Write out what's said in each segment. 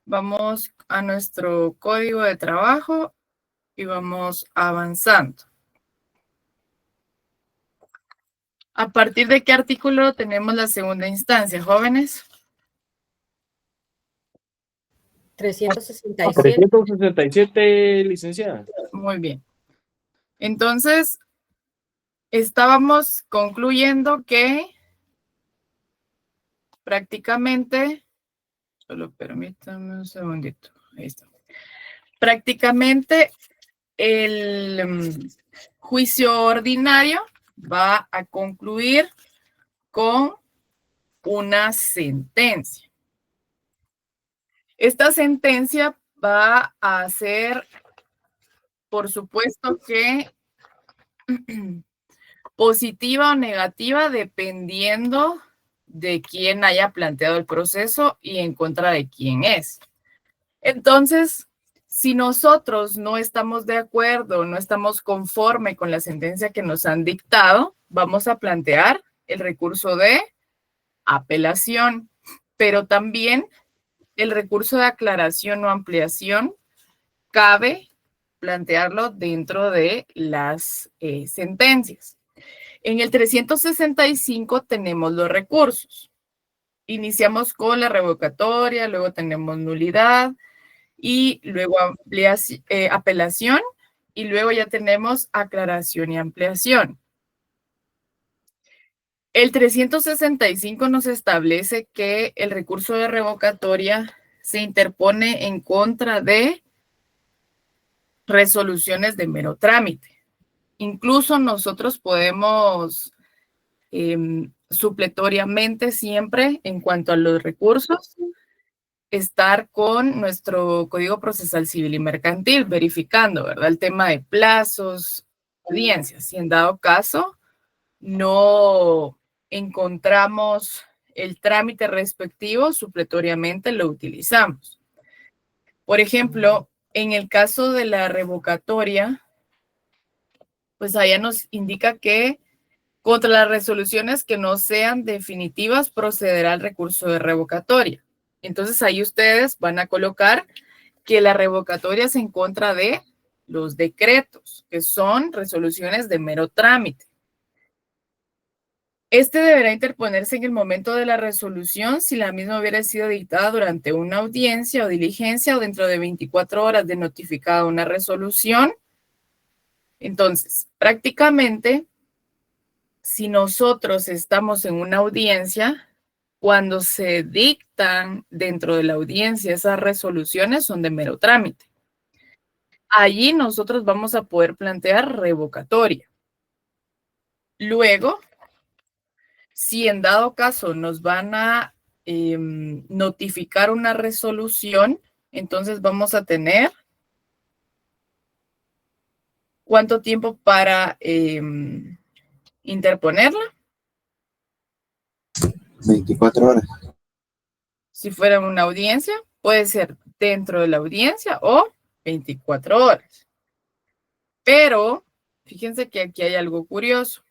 Vamos a nuestro código de trabajo y vamos avanzando. ¿A partir de qué artículo tenemos la segunda instancia, jóvenes? 367. 367, licenciada. Muy bien. Entonces, estábamos concluyendo que prácticamente, solo permítanme un segundito, ahí está. Prácticamente el juicio ordinario va a concluir con una sentencia. Esta sentencia va a ser, por supuesto que positiva o negativa, dependiendo de quién haya planteado el proceso y en contra de quién es. Entonces, si nosotros no estamos de acuerdo, no estamos conforme con la sentencia que nos han dictado, vamos a plantear el recurso de apelación, pero también el recurso de aclaración o ampliación cabe plantearlo dentro de las sentencias. En el 365 tenemos los recursos. Iniciamos con la revocatoria, luego tenemos nulidad y luego apelación y luego ya tenemos aclaración y ampliación. El 365 nos establece que el recurso de revocatoria se interpone en contra de resoluciones de mero trámite. Incluso nosotros podemos supletoriamente siempre, en cuanto a los recursos, estar con nuestro Código Procesal Civil y Mercantil, verificando, ¿verdad? El tema de plazos, audiencias. Si en dado caso no encontramos el trámite respectivo, supletoriamente lo utilizamos. Por ejemplo, en el caso de la revocatoria, pues allá nos indica que contra las resoluciones que no sean definitivas procederá el recurso de revocatoria. Entonces ahí ustedes van a colocar que la revocatoria es en contra de los decretos, que son resoluciones de mero trámite. Este deberá interponerse en el momento de la resolución si la misma hubiera sido dictada durante una audiencia o diligencia o dentro de 24 horas de notificada una resolución. Entonces, prácticamente, si nosotros estamos en una audiencia, cuando se dictan dentro de la audiencia esas resoluciones son de mero trámite. Allí nosotros vamos a poder plantear revocatoria. Luego, si en dado caso nos van a notificar una resolución, entonces vamos a tener ¿cuánto tiempo para interponerla? 24 horas. Si fuera una audiencia, puede ser dentro de la audiencia o 24 horas. Pero fíjense que aquí hay algo curioso.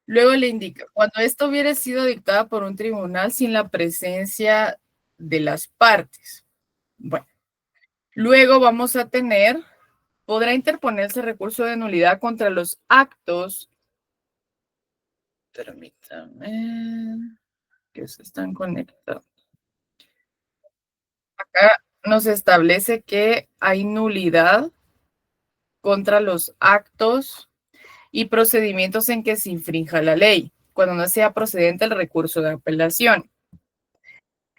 Luego le indica, cuando esto hubiera sido dictada por un tribunal sin la presencia de las partes. Bueno, luego vamos a tener, podrá interponerse recurso de nulidad contra los actos. Permítame, que se están conectando. Acá nos establece que hay nulidad contra los actos y procedimientos en que se infrinja la ley, cuando no sea procedente el recurso de apelación.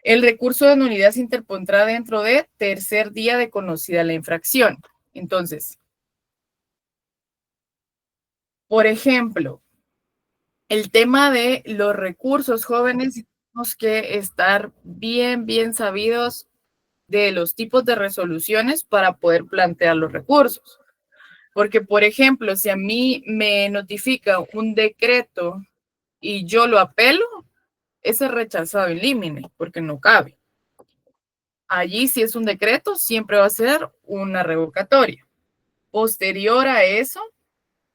El recurso de nulidad se interpondrá dentro de tercer día de conocida la infracción. Entonces, por ejemplo, el tema de los recursos, jóvenes, tenemos que estar bien sabidos de los tipos de resoluciones para poder plantear los recursos. Porque, por ejemplo, si a mí me notifica un decreto y yo lo apelo, ese es rechazado in limine, porque no cabe. Allí, si es un decreto, siempre va a ser una revocatoria. Posterior a eso,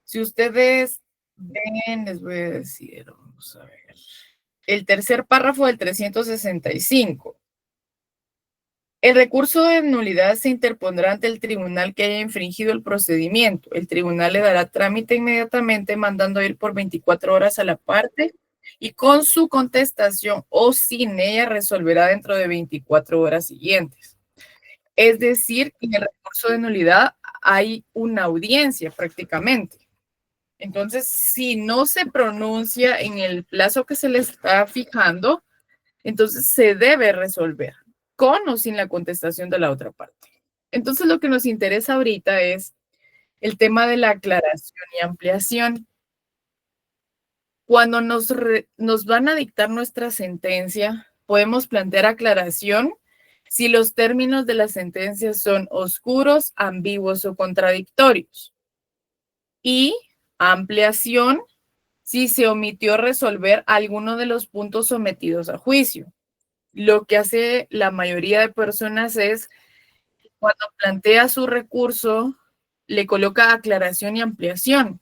si ustedes ven, les voy a decir, vamos a ver, el tercer párrafo del 365. El recurso de nulidad se interpondrá ante el tribunal que haya infringido el procedimiento. El tribunal le dará trámite inmediatamente, mandando ir por 24 horas a la parte y con su contestación o sin ella resolverá dentro de 24 horas siguientes. Es decir, en el recurso de nulidad hay una audiencia prácticamente. Entonces, si no se pronuncia en el plazo que se le está fijando, entonces se debe resolver con o sin la contestación de la otra parte. Entonces, lo que nos interesa ahorita es el tema de la aclaración y ampliación. Cuando nos van a dictar nuestra sentencia, podemos plantear aclaración si los términos de la sentencia son oscuros, ambiguos o contradictorios. Y ampliación si se omitió resolver alguno de los puntos sometidos a juicio. Lo que hace la mayoría de personas es, cuando plantea su recurso, le coloca aclaración y ampliación.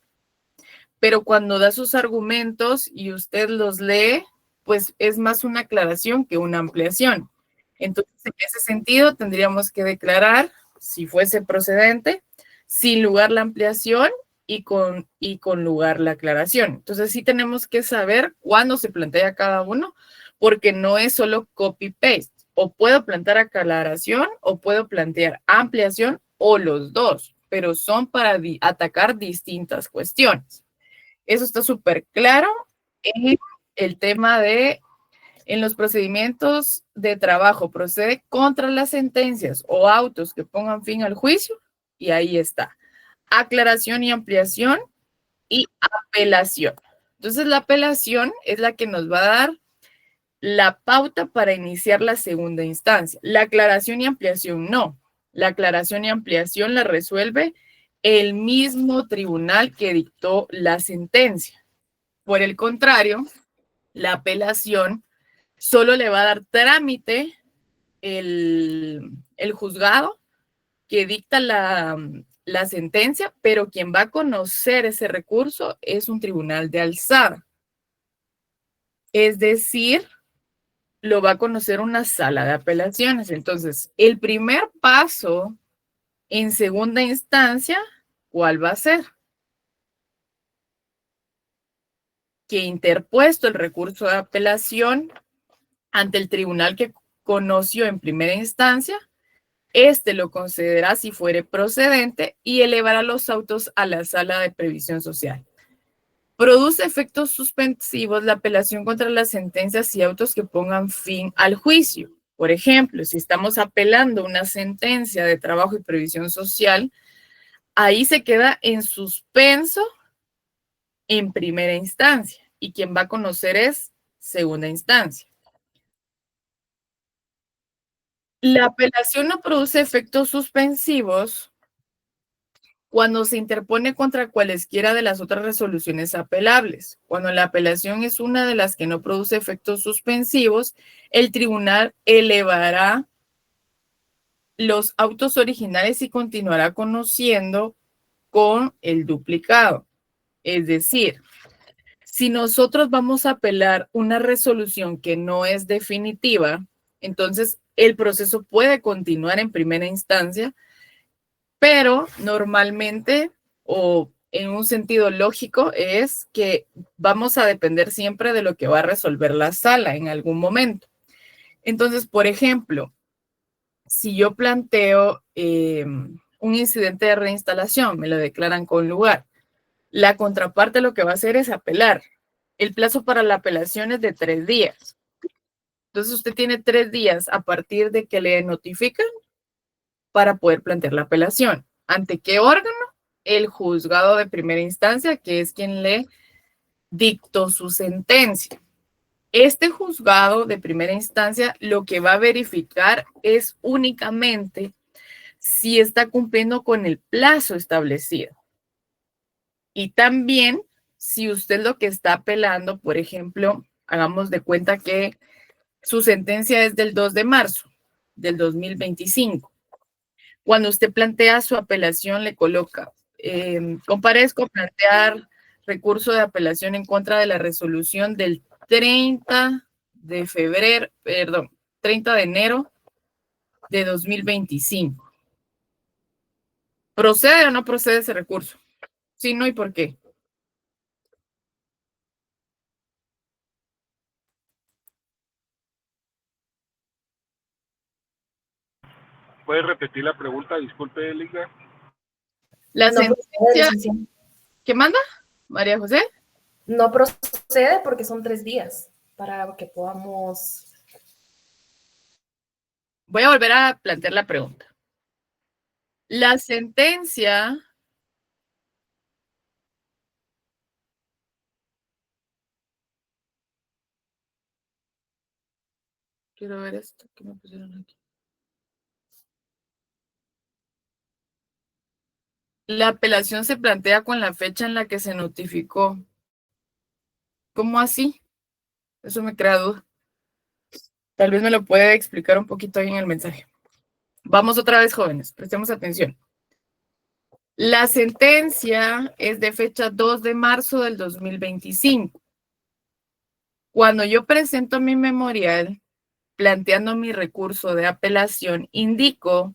Pero cuando da sus argumentos y usted los lee, pues es más una aclaración que una ampliación. Entonces, en ese sentido, tendríamos que declarar, si fuese procedente, sin lugar la ampliación y con lugar la aclaración. Entonces, sí tenemos que saber cuándo se plantea cada uno, porque no es solo copy-paste. O puedo plantear aclaración o puedo plantear ampliación o los dos, pero son para atacar distintas cuestiones. Eso está súper claro en el tema de, en los procedimientos de trabajo, procede contra las sentencias o autos que pongan fin al juicio, y ahí está. Aclaración y ampliación y apelación. Entonces, la apelación es la que nos va a dar la pauta para iniciar la segunda instancia. La aclaración y ampliación no. La aclaración y ampliación la resuelve el mismo tribunal que dictó la sentencia. Por el contrario, la apelación solo le va a dar trámite el juzgado que dicta la sentencia, pero quien va a conocer ese recurso es un tribunal de alzada. Es decir, lo va a conocer una sala de apelaciones. Entonces, el primer paso en segunda instancia, ¿cuál va a ser? Que interpuesto el recurso de apelación ante el tribunal que conoció en primera instancia, este lo concederá si fuere procedente y elevará los autos a la sala de previsión social. Produce efectos suspensivos la apelación contra las sentencias y autos que pongan fin al juicio. Por ejemplo, si estamos apelando una sentencia de trabajo y previsión social, ahí se queda en suspenso en primera instancia y quien va a conocer es segunda instancia. La apelación no produce efectos suspensivos cuando se interpone contra cualesquiera de las otras resoluciones apelables. Cuando la apelación es una de las que no produce efectos suspensivos, el tribunal elevará los autos originales y continuará conociendo con el duplicado. Es decir, si nosotros vamos a apelar una resolución que no es definitiva, entonces el proceso puede continuar en primera instancia, pero normalmente, o en un sentido lógico, es que vamos a depender siempre de lo que va a resolver la sala en algún momento. Entonces, por ejemplo, si yo planteo un incidente de reinstalación, me lo declaran con lugar, la contraparte lo que va a hacer es apelar. El plazo para la apelación es de 3 días. Entonces, usted tiene 3 días a partir de que le notifican para poder plantear la apelación. ¿Ante qué órgano? El juzgado de primera instancia, que es quien le dictó su sentencia. Este juzgado de primera instancia lo que va a verificar es únicamente si está cumpliendo con el plazo establecido. Y también si usted lo que está apelando, por ejemplo, hagamos de cuenta que su sentencia es del 2 de marzo del 2025. Cuando usted plantea su apelación, le coloca, comparezco a plantear recurso de apelación en contra de la resolución del 30 de enero de 2025. ¿Procede o no procede ese recurso? Sí, no y por qué. ¿Puede repetir la pregunta? Disculpe, Liga. La No procede, sentencia, licenciada. ¿qué manda, María José? No procede porque son 3 días para que podamos. Voy a volver a plantear la pregunta. La sentencia quiero ver esto que me pusieron aquí. La apelación se plantea con la fecha en la que se notificó. ¿Cómo así? Eso me crea duda. Tal vez me lo puede explicar un poquito ahí en el mensaje. Vamos otra vez, jóvenes, prestemos atención. La sentencia es de fecha 2 de marzo del 2025. Cuando yo presento mi memorial, planteando mi recurso de apelación, indico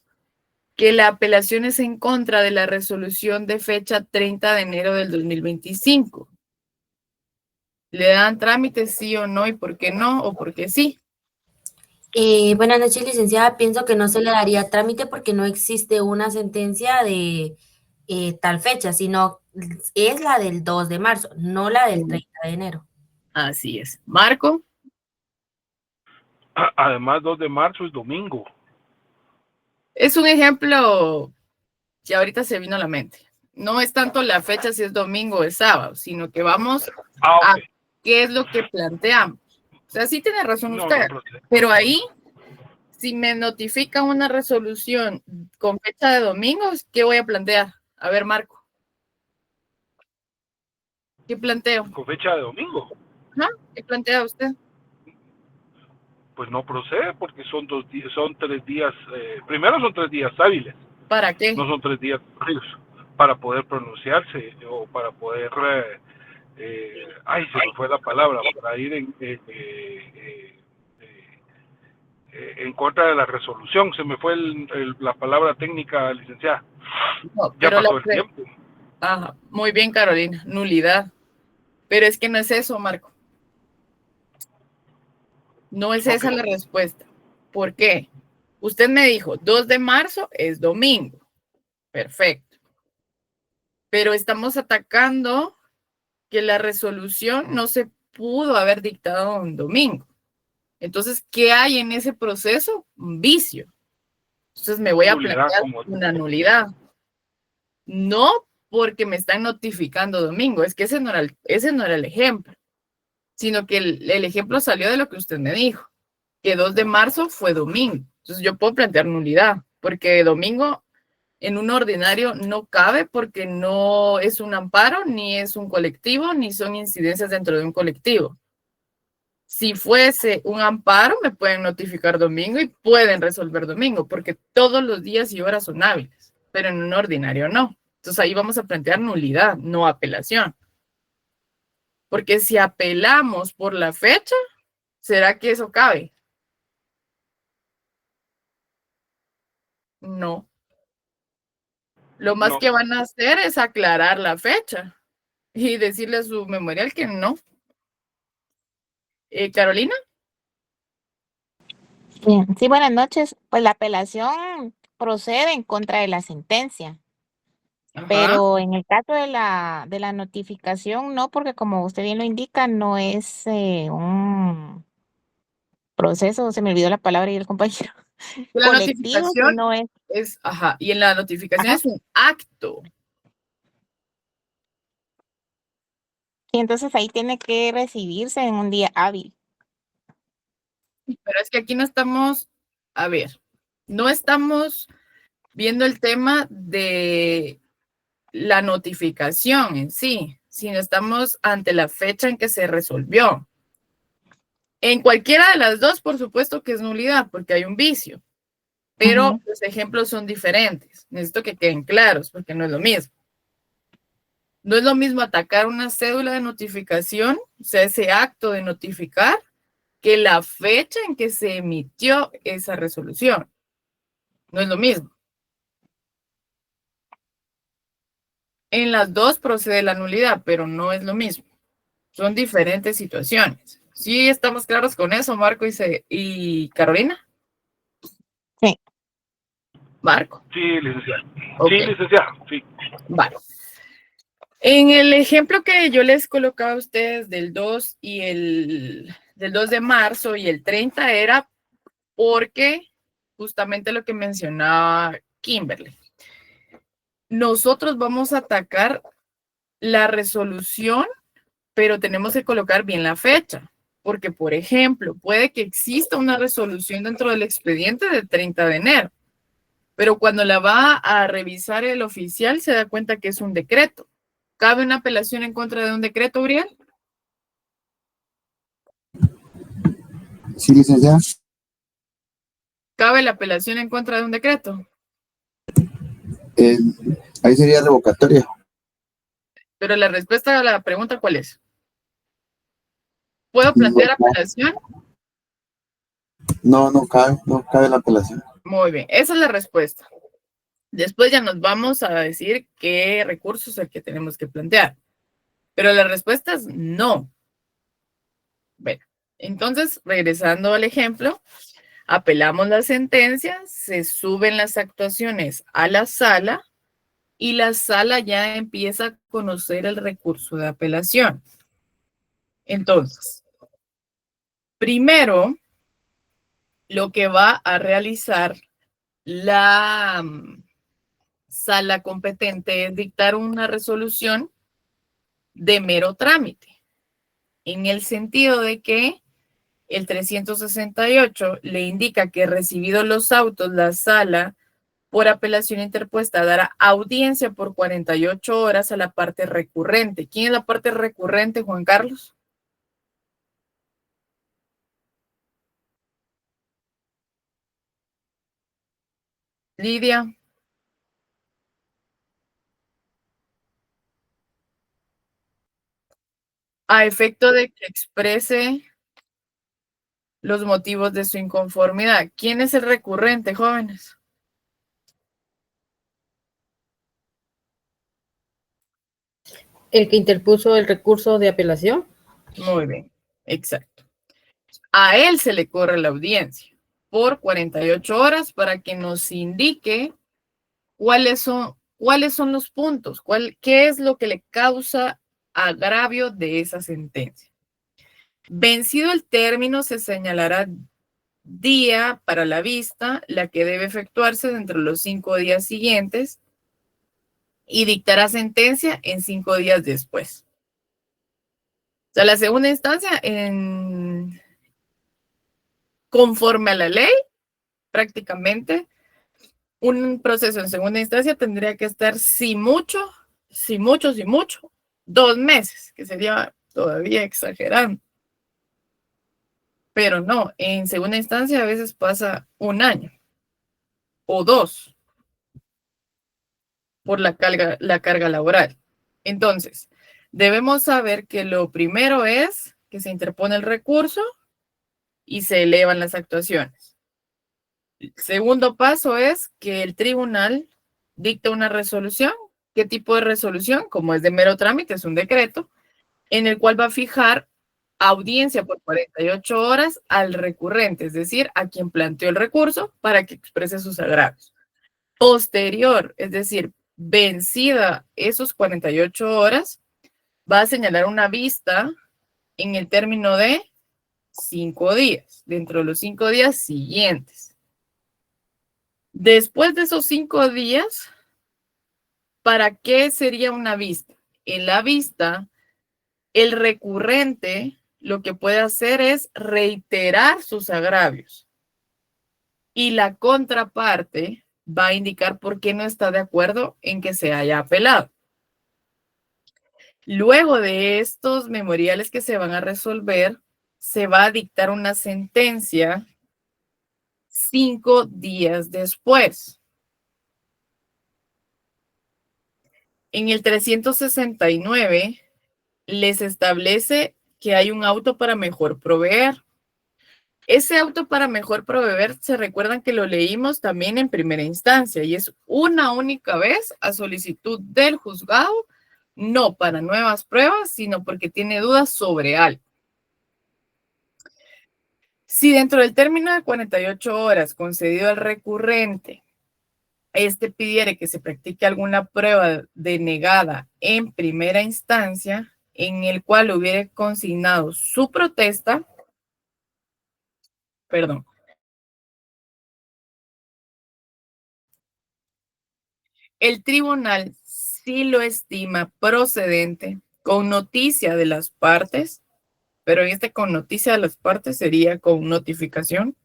que la apelación es en contra de la resolución de fecha 30 de enero del 2025. ¿Le dan trámite sí o no y por qué no o por qué sí? Buenas noches, licenciada. Pienso que no se le daría trámite porque no existe una sentencia de tal fecha, sino es la del 2 de marzo, no la del 30 de enero. Así es. Marco. Además, 2 de marzo es domingo. Es un ejemplo que ahorita se vino a la mente. No es tanto la fecha si es domingo o es sábado, sino que vamos a Ok. qué es lo que planteamos. O sea, sí tiene razón No, usted, no procede. pero ahí, si me notifican una resolución con fecha de domingo, ¿qué voy a plantear? A ver, Marco. ¿Qué planteo? Con fecha de domingo. ¿Ah? ¿Qué plantea usted? Pues no procede porque son 3 días. Primero son 3 días hábiles. ¿Para qué? No son 3 días hábiles para poder pronunciarse o para poder. Se me fue la palabra. Para ir en contra de la resolución. Se me fue la palabra técnica, licenciada. No, Ya pero pasó el tiempo. Ajá, muy bien, Carolina, nulidad. Pero es que no es eso, Marco. No es esa la respuesta. ¿Por qué? Usted me dijo, 2 de marzo es domingo. Perfecto. Pero estamos atacando que la resolución no se pudo haber dictado un domingo. Entonces, ¿qué hay en ese proceso? Un vicio. Entonces me voy a plantear una nulidad. No porque me están notificando domingo, es que ese no era el ejemplo, sino que el ejemplo salió de lo que usted me dijo, que 2 de marzo fue domingo. Entonces yo puedo plantear nulidad, porque domingo en un ordinario no cabe porque no es un amparo, ni es un colectivo, ni son incidencias dentro de un colectivo. Si fuese un amparo, me pueden notificar domingo y pueden resolver domingo, porque todos los días y horas son hábiles, pero en un ordinario no. Entonces ahí vamos a plantear nulidad, no apelación. Porque si apelamos por la fecha, ¿será que eso cabe? No. Lo más que van a hacer es aclarar la fecha y decirle a su memorial que no. Carolina. Sí, buenas noches. Pues la apelación procede en contra de la sentencia, Ajá. pero en el caso de la notificación no, porque como usted bien lo indica, no es un proceso, se me olvidó la palabra y el compañero, La colectivo, notificación sino es, ajá, y en la notificación ajá. es un acto. Y entonces ahí tiene que recibirse en un día hábil. Pero es que aquí no estamos, a ver, no estamos viendo el tema de la notificación en sí, sino estamos ante la fecha en que se resolvió. En cualquiera de las dos, por supuesto que es nulidad, porque hay un vicio, pero los ejemplos son diferentes. Necesito que queden claros, porque no es lo mismo. No es lo mismo atacar una cédula de notificación, o sea, ese acto de notificar, que la fecha en que se emitió esa resolución. No es lo mismo. En las dos procede la nulidad, pero no es lo mismo. Son diferentes situaciones. ¿Sí estamos claros con eso, Marco y Carolina? Sí. Marco. Sí, licenciada. Ok. Sí, licenciada, sí. Vale. En el ejemplo que yo les colocaba a ustedes del 2 del 2 de marzo y el 30 era porque justamente lo que mencionaba Kimberly. Nosotros vamos a atacar la resolución, pero tenemos que colocar bien la fecha. Porque, por ejemplo, puede que exista una resolución dentro del expediente del 30 de enero, pero cuando la va a revisar el oficial se da cuenta que es un decreto. ¿Cabe una apelación en contra de un decreto, Uriel? Sí, licenciada. ¿Cabe la apelación en contra de un decreto? Eh, Ahí sería revocatoria. Pero la respuesta a la pregunta, ¿cuál es? ¿Puedo No, plantear apelación? no cabe la apelación. Muy bien, esa es la respuesta. Después ya nos vamos a decir qué recursos es el que tenemos que plantear. Pero la respuesta es no. Bueno, entonces, regresando al ejemplo, apelamos la sentencia, se suben las actuaciones a la sala y la sala ya empieza a conocer el recurso de apelación. Entonces, primero, lo que va a realizar la sala competente es dictar una resolución de mero trámite, en el sentido de que el 368 le indica que recibidos los autos, la sala por apelación interpuesta dará audiencia por 48 horas a la parte recurrente. ¿Quién es la parte recurrente, Juan Carlos? Lidia. A efecto de que exprese los motivos de su inconformidad. ¿Quién es el recurrente, jóvenes? El que interpuso el recurso de apelación. Muy bien, exacto. A él se le corre la audiencia por 48 horas para que nos indique cuáles son los puntos, qué es lo que le causa agravio de esa sentencia. Vencido el término, se señalará día para la vista, la que debe efectuarse dentro de los 5 días siguientes y dictará sentencia en 5 días después. O sea, la segunda instancia, conforme a la ley, prácticamente, un proceso en segunda instancia tendría que estar, si mucho, 2 meses, que sería todavía exagerando. Pero no, en segunda instancia a veces pasa 1 año o 2 por la carga laboral. Entonces, debemos saber que lo primero es que se interpone el recurso y se elevan las actuaciones. El segundo paso es que el tribunal dicta una resolución. ¿Qué tipo de resolución? Como es de mero trámite, es un decreto, en el cual va a fijar audiencia por 48 horas al recurrente, es decir, a quien planteó el recurso para que exprese sus agravios. Posterior, es decir, vencida esos 48 horas, va a señalar una vista en el término de 5 días, dentro de los 5 días siguientes. Después de esos 5 días, ¿para qué sería una vista? En la vista, el recurrente lo que puede hacer es reiterar sus agravios y la contraparte va a indicar por qué no está de acuerdo en que se haya apelado. Luego de estos memoriales que se van a resolver, se va a dictar una sentencia 5 días después. En el 369 les establece que hay un auto para mejor proveer. Ese auto para mejor proveer, se recuerdan que lo leímos también en primera instancia y es una única vez a solicitud del juzgado, no para nuevas pruebas, sino porque tiene dudas sobre algo. Si dentro del término de 48 horas concedido al recurrente, este pidiere que se practique alguna prueba denegada en primera instancia, en el cual hubiere consignado su protesta, perdón, el tribunal, si lo estima procedente, con noticia de las partes, pero con noticia de las partes sería con notificación,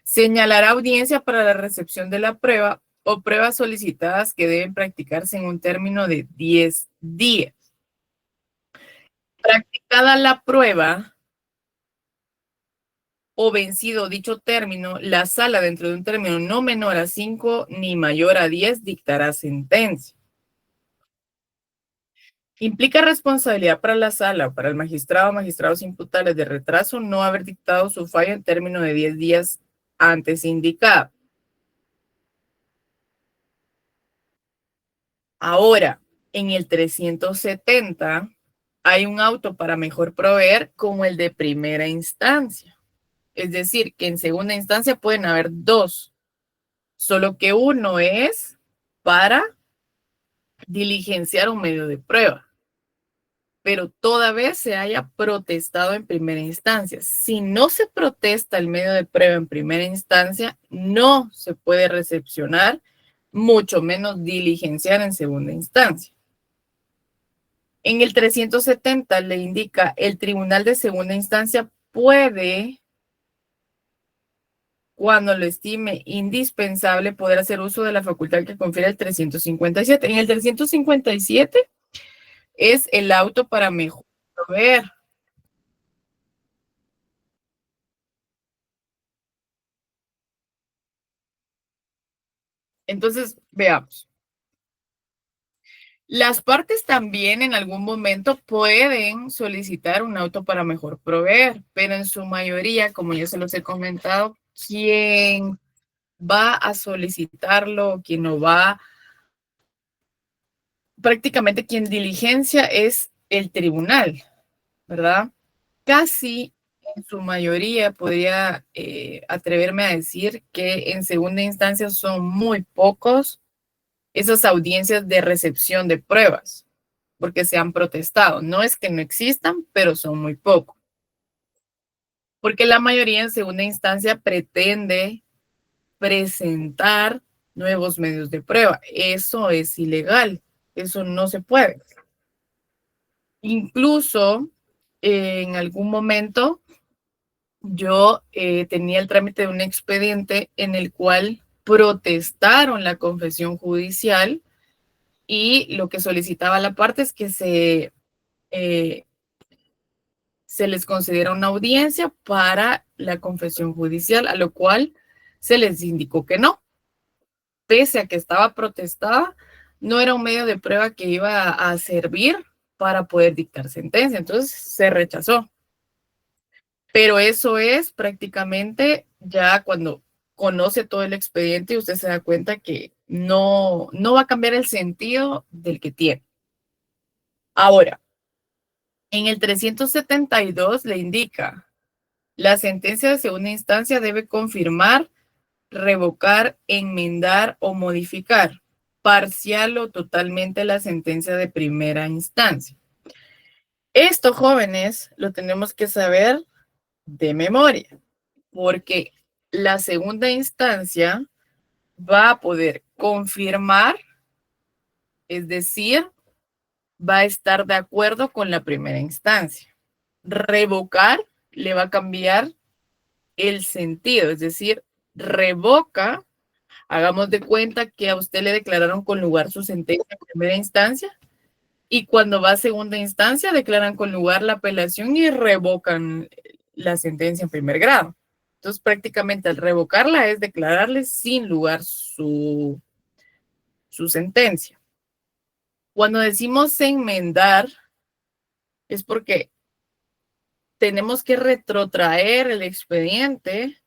señalará audiencia para la recepción de la prueba o pruebas solicitadas que deben practicarse en un término de 10 días. Practicada la prueba o vencido dicho término, la sala dentro de un término no menor a 5 ni mayor a 10 dictará sentencia. Implica responsabilidad para la sala o para el magistrado o magistrados imputables de retraso no haber dictado su fallo en término de 10 días antes indicado. Ahora, en el 370 hay un auto para mejor proveer como el de primera instancia. Es decir, que en segunda instancia pueden haber dos, solo que uno es para diligenciar un medio de prueba, pero toda vez se haya protestado en primera instancia. Si no se protesta el medio de prueba en primera instancia, no se puede recepcionar, mucho menos diligenciar en segunda instancia. En el 370 le indica, el tribunal de segunda instancia puede, cuando lo estime indispensable, poder hacer uso de la facultad que confiere el 357. En el 357 es el auto para mejor proveer. Entonces, veamos. Las partes también en algún momento pueden solicitar un auto para mejor proveer, pero en su mayoría, como ya se los he comentado, quien va a solicitarlo, quien no va, prácticamente quien diligencia es el tribunal, ¿verdad? Casi en su mayoría podría atreverme a decir que en segunda instancia son muy pocos esas audiencias de recepción de pruebas, porque se han protestado. No es que no existan, pero son muy pocos. Porque la mayoría en segunda instancia pretende presentar nuevos medios de prueba. Eso es ilegal. Eso no se puede. Incluso en algún momento yo tenía el trámite de un expediente en el cual protestaron la confesión judicial y lo que solicitaba la parte es que se les concediera una audiencia para la confesión judicial, a lo cual se les indicó que no. Pese a que estaba protestada, no era un medio de prueba que iba a servir para poder dictar sentencia. Entonces se rechazó. Pero eso es prácticamente ya cuando conoce todo el expediente y usted se da cuenta que no va a cambiar el sentido del que tiene. Ahora, en el 372 le indica, la sentencia de segunda instancia debe confirmar, revocar, enmendar o modificar parcial o totalmente la sentencia de primera instancia. Esto, jóvenes, lo tenemos que saber de memoria, porque la segunda instancia va a poder confirmar, es decir, va a estar de acuerdo con la primera instancia. Revocar le va a cambiar el sentido, es decir, revoca, hagamos de cuenta que a usted le declararon con lugar su sentencia en primera instancia y cuando va a segunda instancia declaran con lugar la apelación y revocan la sentencia en primer grado. Entonces prácticamente al revocarla es declararle sin lugar su sentencia. Cuando decimos enmendar es porque tenemos que retrotraer el expediente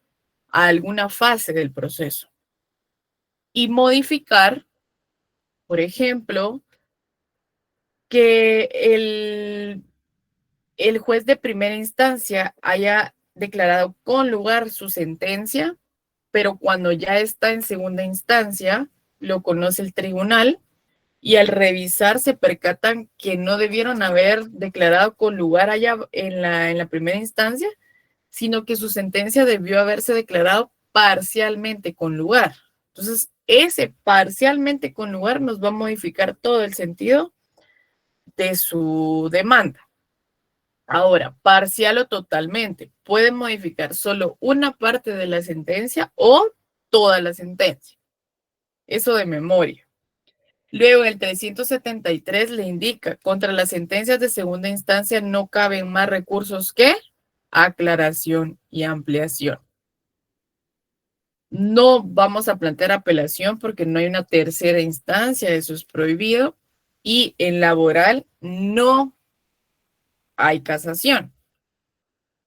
a alguna fase del proceso y modificar, por ejemplo, que el juez de primera instancia haya declarado con lugar su sentencia, pero cuando ya está en segunda instancia, lo conoce el tribunal y al revisar se percatan que no debieron haber declarado con lugar allá en la primera instancia, sino que su sentencia debió haberse declarado parcialmente con lugar. Entonces, ese parcialmente con lugar nos va a modificar todo el sentido de su demanda. Ahora, parcial o totalmente, puede modificar solo una parte de la sentencia o toda la sentencia. Eso de memoria. Luego, el 373 le indica, contra las sentencias de segunda instancia no caben más recursos que aclaración y ampliación. No vamos a plantear apelación porque no hay una tercera instancia, eso es prohibido. Y en laboral no hay casación.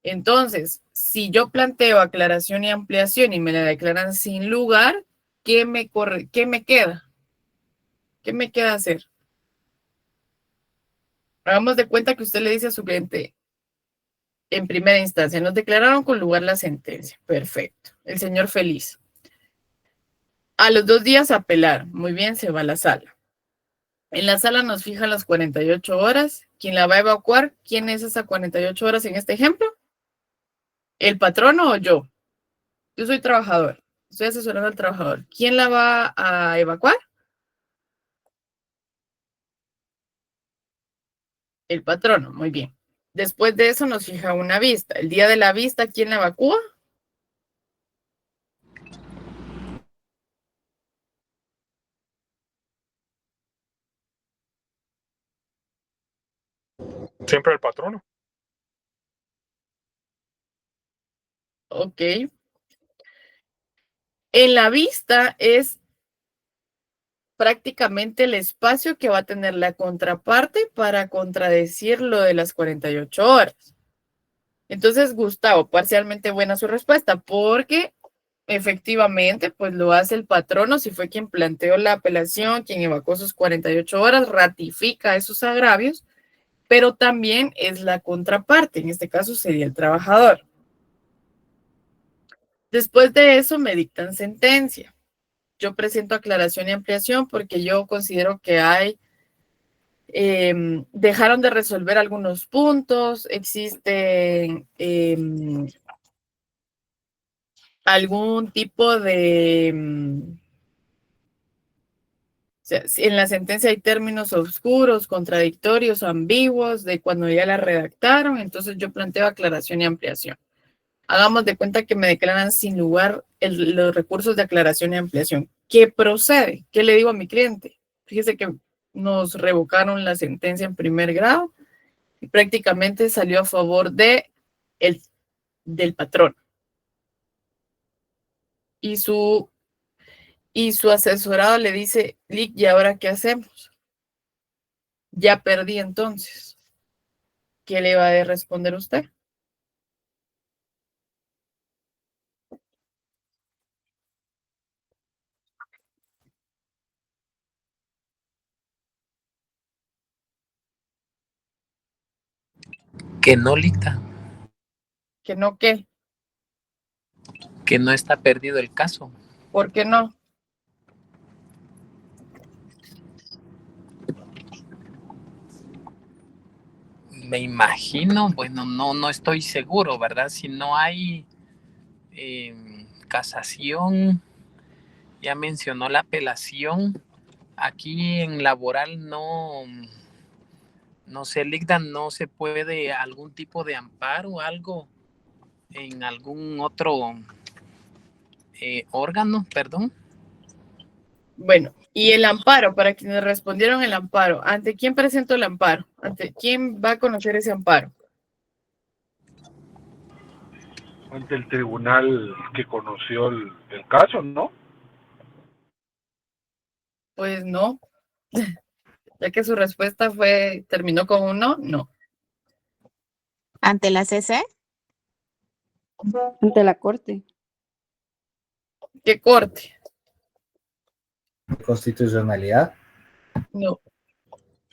Entonces, si yo planteo aclaración y ampliación y me la declaran sin lugar, ¿qué me queda? ¿Qué me queda hacer? Hagamos de cuenta que usted le dice a su cliente, en primera instancia, nos declararon con lugar la sentencia. Perfecto. El señor feliz. A los 2 días apelar. Muy bien, se va a la sala. En la sala nos fijan las 48 horas. ¿Quién la va a evacuar? ¿Quién es esa 48 horas en este ejemplo? ¿El patrono o yo? Yo soy trabajador. Estoy asesorando al trabajador. ¿Quién la va a evacuar? El patrono. Muy bien. Después de eso nos fija una vista. El día de la vista, ¿quién la evacúa? Siempre el patrono. Ok. En la vista es prácticamente el espacio que va a tener la contraparte para contradecir lo de las 48 horas. Entonces, Gustavo, parcialmente buena su respuesta, porque efectivamente, pues lo hace el patrono, si fue quien planteó la apelación, quien evacuó sus 48 horas, ratifica esos agravios, pero también es la contraparte, en este caso sería el trabajador. Después de eso me dictan sentencia. Yo presento aclaración y ampliación porque yo considero que dejaron de resolver algunos puntos, existen algún tipo de... o sea, si en la sentencia hay términos oscuros, contradictorios, ambiguos, de cuando ya la redactaron, entonces yo planteo aclaración y ampliación. Hagamos de cuenta que me declaran sin lugar los recursos de aclaración y ampliación. ¿Qué procede? ¿Qué le digo a mi cliente? Fíjese que nos revocaron la sentencia en primer grado y prácticamente salió a favor del patrón. Y su asesorado le dice, Lick, ¿y ahora qué hacemos? Ya perdí entonces. ¿Qué le va a responder usted? Que no lita, ¿Que no qué? que no está perdido el caso. ¿Por qué no? Me imagino, bueno, no estoy seguro, ¿verdad? Si no hay casación, ya mencionó la apelación, aquí en laboral no se dicta, no se puede algún tipo de amparo, algo en algún otro órgano, perdón. Bueno, y el amparo, para quienes respondieron el amparo, ¿ante quién presento el amparo? ¿Ante quién va a conocer ese amparo? Ante el tribunal que conoció el caso, ¿no? Pues no, ya que su respuesta terminó con un no, no. ante la CC. Ante la corte. ¿Qué corte? Constitucionalidad. No,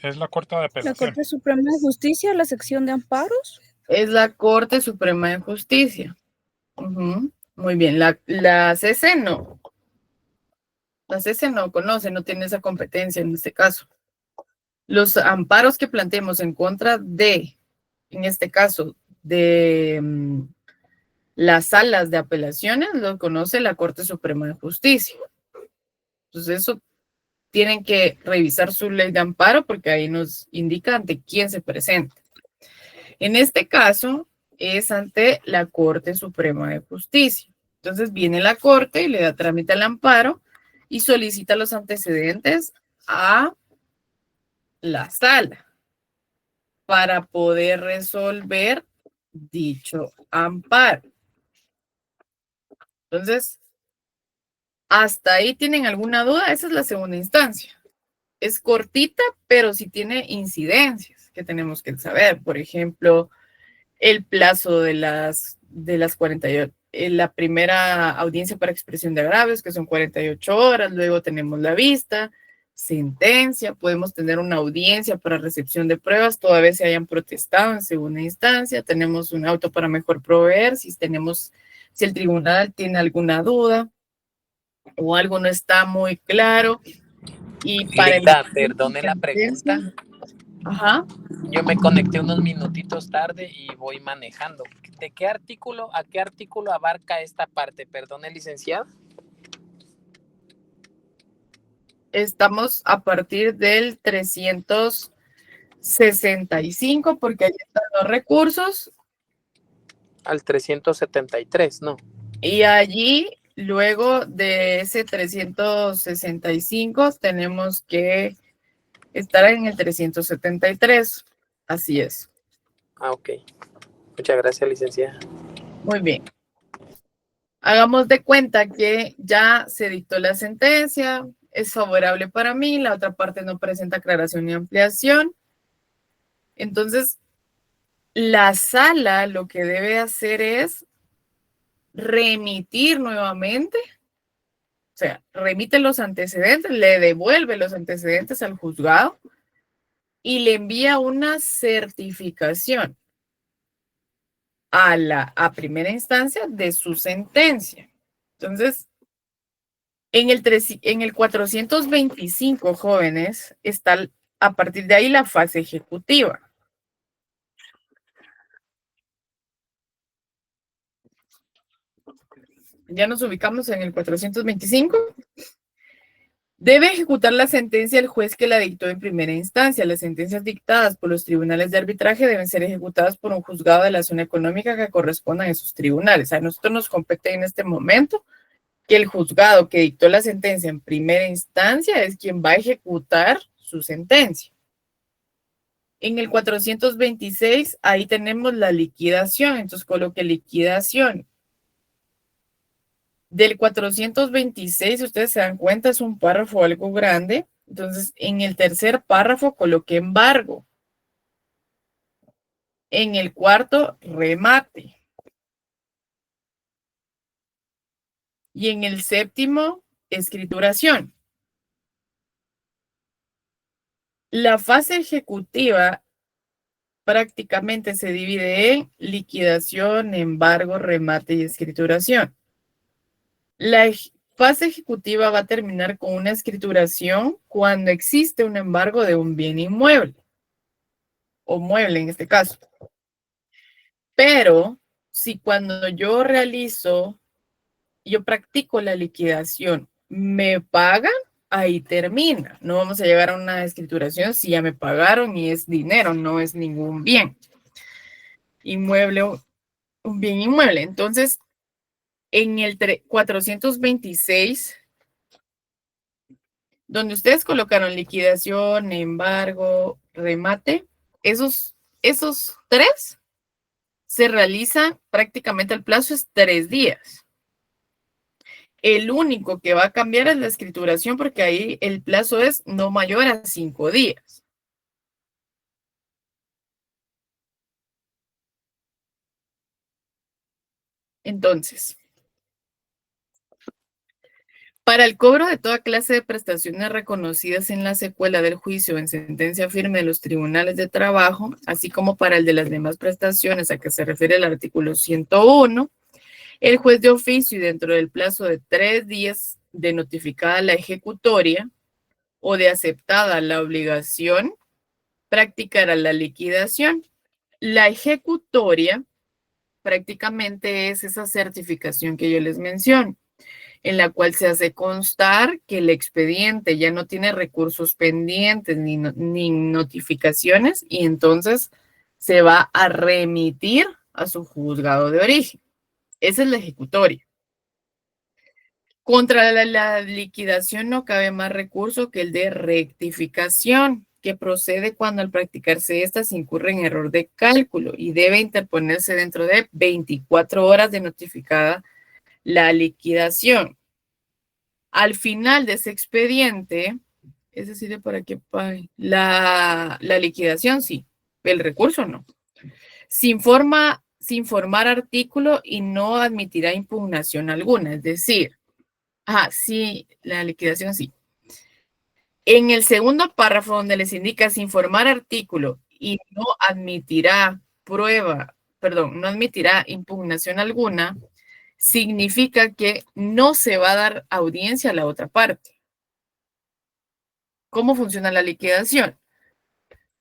Es la Corte de La Apelación. Corte Suprema de Justicia, la sección de amparos. es la Corte Suprema de Justicia. Ujú, muy bien, la CC no. La CC no conoce, no tiene esa competencia en este caso. Los amparos que planteemos en contra de, en este caso, de las salas de apelaciones, lo conoce la Corte Suprema de Justicia. Entonces, eso tienen que revisar su ley de amparo porque ahí nos indica ante quién se presenta. En este caso, es ante la Corte Suprema de Justicia. Entonces, viene la Corte y le da trámite al amparo y solicita los antecedentes a la sala para poder resolver dicho amparo. Entonces, ¿hasta ahí tienen alguna duda? Esa es la segunda instancia. Es cortita, pero sí tiene incidencias que tenemos que saber. Por ejemplo, el plazo de las 48, la primera audiencia para expresión de agravios, que son 48 horas, luego tenemos la vista, sentencia, podemos tener una audiencia para recepción de pruebas, toda vez se hayan protestado en segunda instancia, tenemos un auto para mejor proveer, si el tribunal tiene alguna duda o algo no está muy claro. Y para Linda, perdone la pregunta. Ajá. Yo me conecté unos minutitos tarde y voy manejando. ¿De qué artículo a qué artículo abarca esta parte? Perdone, licenciado. Estamos a partir del 365 porque ahí están los recursos. Al 373, ¿no? Y allí, luego de ese 365, tenemos que estar en el 373. Así es. Ah, ok. Muchas gracias, licenciada. Muy bien. Hagamos de cuenta que ya se dictó la sentencia, es favorable para mí, la otra parte no presenta aclaración ni ampliación. Entonces, la sala lo que debe hacer es remitir nuevamente, o sea, remite los antecedentes, le devuelve los antecedentes al juzgado y le envía una certificación a primera instancia de su sentencia. Entonces, en el 425, jóvenes, está a partir de ahí la fase ejecutiva. Ya nos ubicamos en el 425. Debe ejecutar la sentencia el juez que la dictó en primera instancia. Las sentencias dictadas por los tribunales de arbitraje deben ser ejecutadas por un juzgado de la zona económica que corresponda a esos tribunales. A nosotros nos compete en este momento que el juzgado que dictó la sentencia en primera instancia es quien va a ejecutar su sentencia. En el 426, ahí tenemos la liquidación. Entonces coloque liquidación. Del 426, si ustedes se dan cuenta, es un párrafo algo grande. Entonces, en el tercer párrafo coloqué embargo. En el cuarto, remate. Y en el séptimo, escrituración. La fase ejecutiva prácticamente se divide en liquidación, embargo, remate y escrituración. La fase ejecutiva va a terminar con una escrituración cuando existe un embargo de un bien inmueble, o mueble en este caso. Pero si cuando yo practico la liquidación, me pagan, ahí termina. No vamos a llegar a una escrituración si ya me pagaron y es dinero, no es ningún bien inmueble, un bien inmueble. Entonces, en el 426, donde ustedes colocaron liquidación, embargo, remate, esos tres se realizan prácticamente, el plazo es 3 días. El único que va a cambiar es la escrituración porque ahí el plazo es no mayor a 5 días. Entonces, para el cobro de toda clase de prestaciones reconocidas en la secuela del juicio o en sentencia firme de los tribunales de trabajo, así como para el de las demás prestaciones a que se refiere el artículo 101, el juez de oficio y dentro del plazo de 3 días de notificada la ejecutoria o de aceptada la obligación, practicará la liquidación. La ejecutoria prácticamente es esa certificación que yo les menciono, en la cual se hace constar que el expediente ya no tiene recursos pendientes ni notificaciones y entonces se va a remitir a su juzgado de origen. Esa es la ejecutoria. Contra la liquidación no cabe más recurso que el de rectificación, que procede cuando al practicarse esta se incurre en error de cálculo y debe interponerse dentro de 24 horas de notificada la liquidación. Al final de ese expediente, es decir, para que pague la liquidación, sí, el recurso no. Sin formar artículo y no admitirá impugnación alguna, es decir, sí, la liquidación sí. En el segundo párrafo donde les indica sin formar artículo y no admitirá no admitirá impugnación alguna, significa que no se va a dar audiencia a la otra parte. ¿Cómo funciona la liquidación?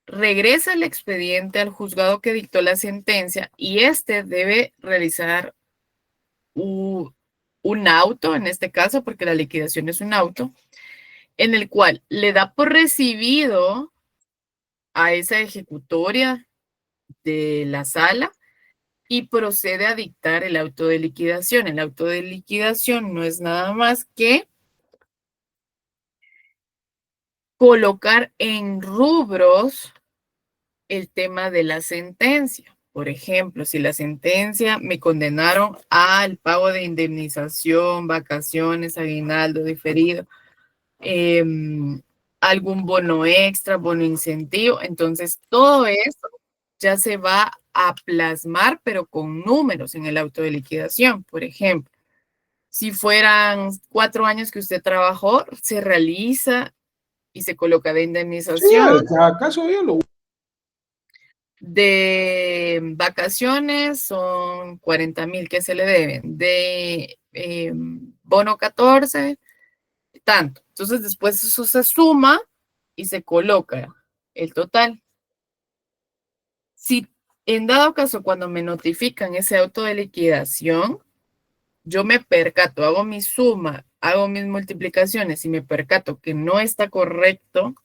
Regresa el expediente al juzgado que dictó la sentencia y éste debe realizar un auto, en este caso, porque la liquidación es un auto, en el cual le da por recibido a esa ejecutoria de la sala y procede a dictar el auto de liquidación. El auto de liquidación no es nada más que colocar en rubros el tema de la sentencia. Por ejemplo, si la sentencia me condenaron al pago de indemnización, vacaciones, aguinaldo diferido, algún bono extra, bono incentivo, entonces todo eso ya se va a plasmar, pero con números en el auto de liquidación. Por ejemplo, si fueran 4 años que usted trabajó, se realiza y se coloca de indemnización. Sí, ¿acaso yo lo De vacaciones son 40,000 que se le deben. De bono 14, tanto. Entonces después eso se suma y se coloca el total. Si en dado caso cuando me notifican ese auto de liquidación, yo me percato, hago mi suma, hago mis multiplicaciones y me percato que no está correcto,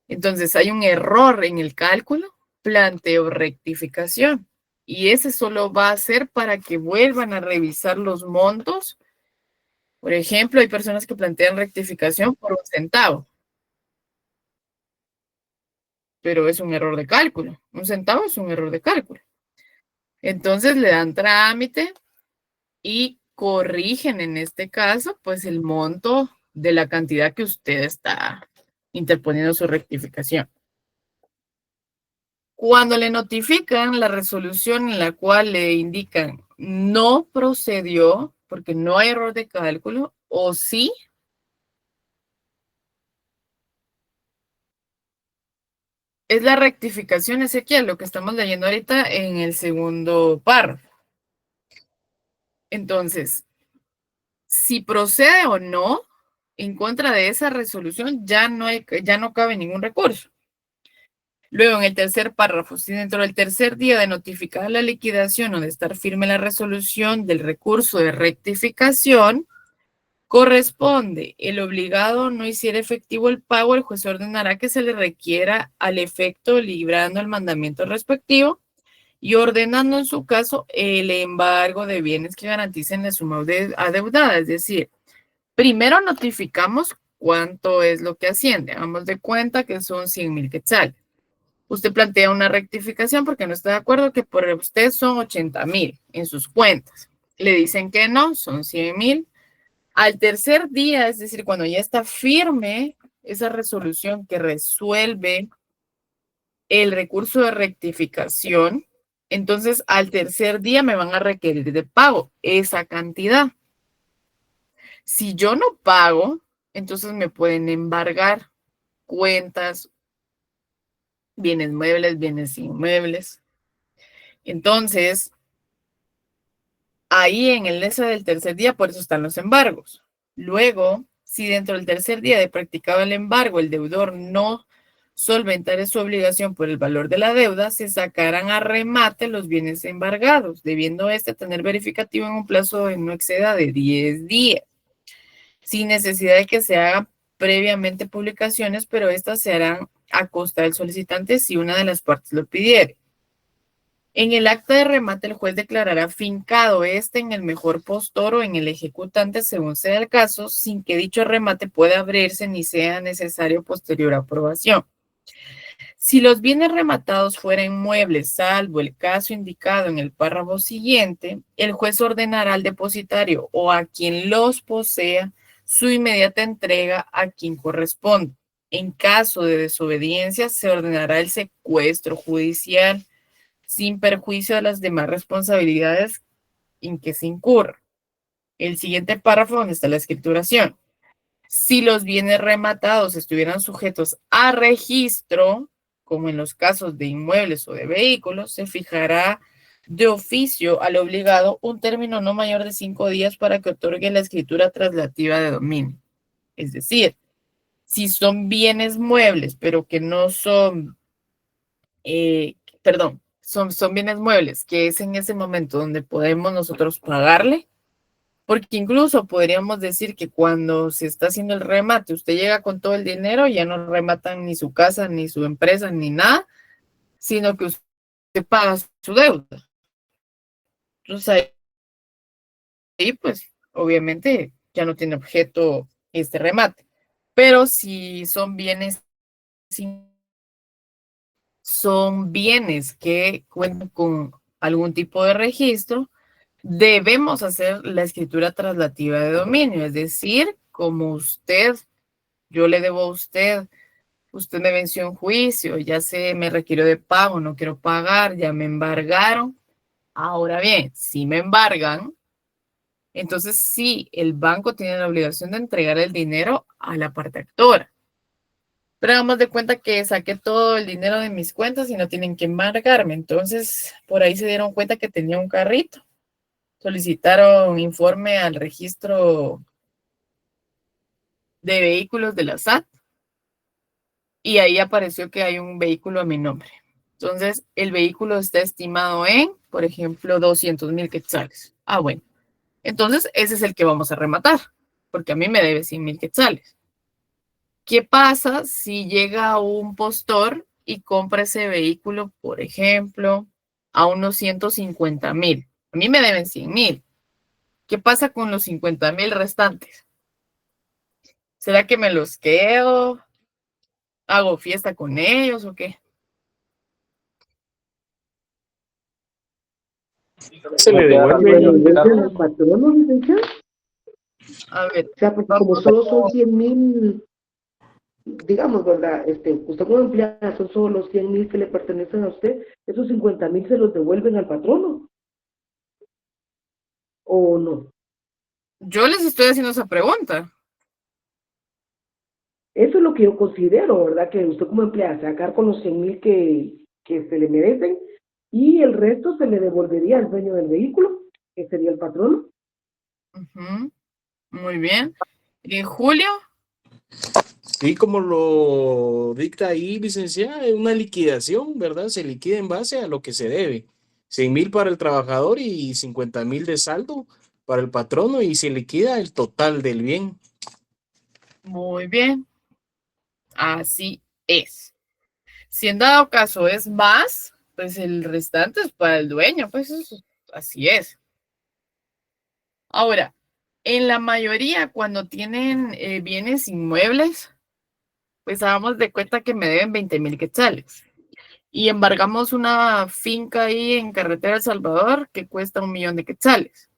entonces hay un error en el cálculo, planteo rectificación. Y ese solo va a ser para que vuelvan a revisar los montos. Por ejemplo, hay personas que plantean rectificación por 1 centavo. Pero es un error de cálculo. 1 centavo es un error de cálculo. Entonces le dan trámite y corrigen en este caso, pues el monto de la cantidad que usted está interponiendo su rectificación. Cuando le notifican la resolución en la cual le indican no procedió porque no hay error de cálculo o sí, es la rectificación, Ezequiel, lo que estamos leyendo ahorita en el segundo párrafo. Entonces, si procede o no en contra de esa resolución, ya no cabe ningún recurso. Luego, en el tercer párrafo, si dentro del tercer día de notificar la liquidación o de estar firme la resolución del recurso de rectificación, corresponde el obligado no hiciera efectivo el pago, el juez ordenará que se le requiera al efecto librando el mandamiento respectivo y ordenando en su caso el embargo de bienes que garanticen la suma adeudada. Es decir, primero notificamos cuánto es lo que asciende. Hagamos de cuenta que son 100,000 quetzales. Usted plantea una rectificación porque no está de acuerdo que por usted son 80,000 en sus cuentas. Le dicen que no, son 100,000. Al tercer día, es decir, cuando ya está firme esa resolución que resuelve el recurso de rectificación, Entonces, al tercer día me van a requerir de pago esa cantidad. Si yo no pago, entonces me pueden embargar cuentas, bienes muebles, bienes inmuebles. Entonces, ahí en el ese del tercer día, por eso están los embargos. Luego, si dentro del tercer día de practicado el embargo, el deudor no solventare su obligación por el valor de la deuda, se sacarán a remate los bienes embargados, debiendo este tener verificativo en un plazo de no exceda de 10 días, sin necesidad de que se hagan previamente publicaciones, pero estas se harán a costa del solicitante si una de las partes lo pidiere. En el acta de remate, el juez declarará fincado este en el mejor postor o en el ejecutante, según sea el caso, sin que dicho remate pueda abrirse ni sea necesario posterior aprobación. Si los bienes rematados fueran muebles, salvo el caso indicado en el párrafo siguiente, el juez ordenará al depositario o a quien los posea su inmediata entrega a quien corresponde. En caso de desobediencia, se ordenará el secuestro judicial, sin perjuicio de las demás responsabilidades en que se incurra. El siguiente párrafo donde está la escrituración. Si los bienes rematados estuvieran sujetos a registro, como en los casos de inmuebles o de vehículos, se fijará de oficio al obligado un término no mayor de 5 días para que otorgue la escritura traslativa de dominio. Es decir, si son bienes muebles, pero que no son, son bienes muebles, que es en ese momento donde podemos nosotros pagarle, porque incluso podríamos decir que cuando se está haciendo el remate, usted llega con todo el dinero, ya no rematan ni su casa, ni su empresa, ni nada, sino que usted paga su deuda. Entonces ahí pues obviamente ya no tiene objeto este remate. Pero si son bienes que cuentan con algún tipo de registro, debemos hacer la escritura traslativa de dominio, es decir, como yo le debo a usted me venció en juicio, ya se me requirió de pago, no quiero pagar, ya me embargaron. Ahora bien, si me embargan, entonces sí, el banco tiene la obligación de entregar el dinero a la parte actora. Pero hagamos de cuenta que saqué todo el dinero de mis cuentas y no tienen que embargarme. Entonces, por ahí se dieron cuenta que tenía un carrito. Solicitaron informe al registro de vehículos de la SAT y ahí apareció que hay un vehículo a mi nombre. Entonces, el vehículo está estimado en, por ejemplo, 200,000 quetzales. Ah, bueno. Entonces, ese es el que vamos a rematar, porque a mí me debe 100,000 quetzales. ¿Qué pasa si llega un postor y compra ese vehículo, por ejemplo, a unos 150,000? A mí me deben 100,000. ¿Qué pasa con los 50,000 restantes? ¿Será que me los quedo? ¿Hago fiesta con ellos o qué? Se le devuelve al patrono, licenciado. A ver. O sea, porque como solo son 100,000, digamos, ¿verdad? Usted como empleada son solo los 100,000 que le pertenecen a usted, esos 50,000 se los devuelven al patrono. ¿O no? Yo les estoy haciendo esa pregunta. Eso es lo que yo considero, ¿verdad? Que usted como empleada sacar con los 100,000 que se le merecen y el resto se le devolvería al dueño del vehículo, que sería el patrono. Muy bien. Julio. Sí, como lo dicta ahí, licenciada, es una liquidación, ¿verdad? Se liquida en base a lo que se debe. 100,000 para el trabajador y 50,000 de saldo para el patrono y se liquida el total del bien. Muy bien. Así es. Si en dado caso es más, pues el restante es para el dueño, pues eso, así es. Ahora, en la mayoría, cuando tienen bienes inmuebles, pues hagamos de cuenta que me deben 20,000 quetzales. Y embargamos una finca ahí en Carretera El Salvador que cuesta 1,000,000 de quetzales.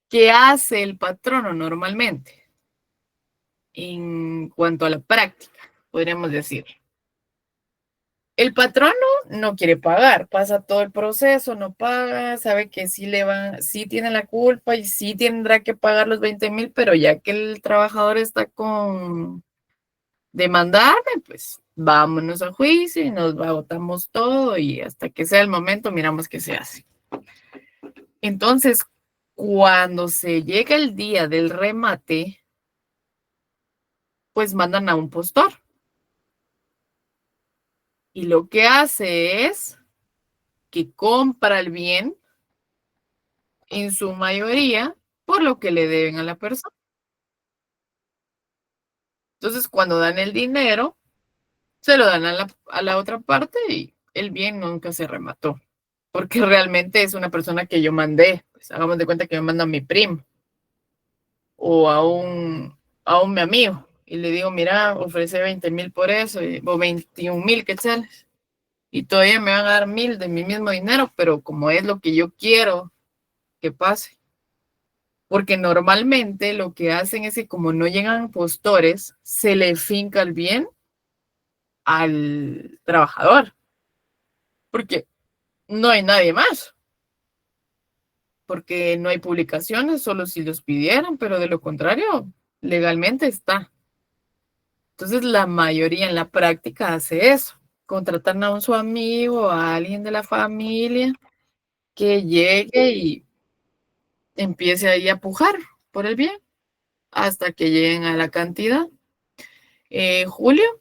¿Qué hace el patrono normalmente? En cuanto a la práctica, podríamos decir. El patrono no quiere pagar, pasa todo el proceso, no paga, sabe que sí tiene la culpa y sí tendrá que pagar los 20,000, pero ya que el trabajador está con demandarme, pues vámonos a juicio y nos agotamos todo y hasta que sea el momento miramos qué se hace. Entonces, cuando se llega el día del remate, pues mandan a un postor. Y lo que hace es que compra el bien, en su mayoría, por lo que le deben a la persona. Entonces, cuando dan el dinero, se lo dan a la otra parte y el bien nunca se remató. Porque realmente es una persona que yo mandé. Pues hagamos de cuenta que me manda a mi primo o a un mi amigo. Y le digo, mira, ofrece 20,000 por eso, o 21,000 quetzales. Y todavía me van a dar 1,000 de mi mismo dinero, pero como es lo que yo quiero que pase. Porque normalmente lo que hacen es que como no llegan postores, se le finca el bien al trabajador. Porque no hay nadie más. Porque no hay publicaciones, solo si los pidieran, pero de lo contrario, legalmente está. Entonces la mayoría en la práctica hace eso. Contratan a su amigo, a alguien de la familia, que llegue y empiece ahí a pujar por el bien hasta que lleguen a la cantidad. Julio.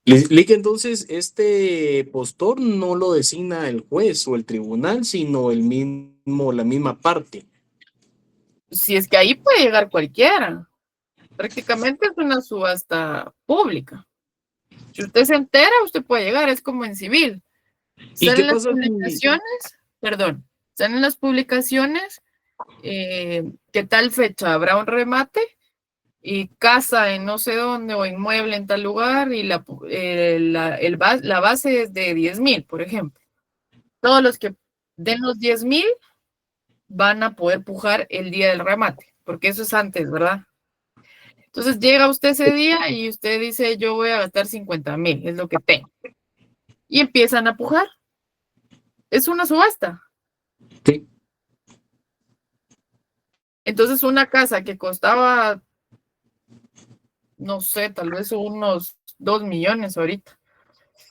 Lick, entonces, este postor no lo designa el juez o el tribunal, sino la misma parte. Si es que ahí puede llegar cualquiera. Prácticamente es una subasta pública. Si usted se entera, usted puede llegar, es como en civil. ¿Y qué Salen las pasa publicaciones, perdón, salen las publicaciones, que tal fecha habrá un remate y casa en no sé dónde o inmueble en tal lugar y la base es de 10,000, por ejemplo. Todos los que den los 10,000 van a poder pujar el día del remate, porque eso es antes, ¿verdad? Entonces llega usted ese día y usted dice, yo voy a gastar 50,000, es lo que tengo. Y empiezan a pujar. Es una subasta. Sí. Entonces una casa que costaba, no sé, tal vez unos 2 millones ahorita.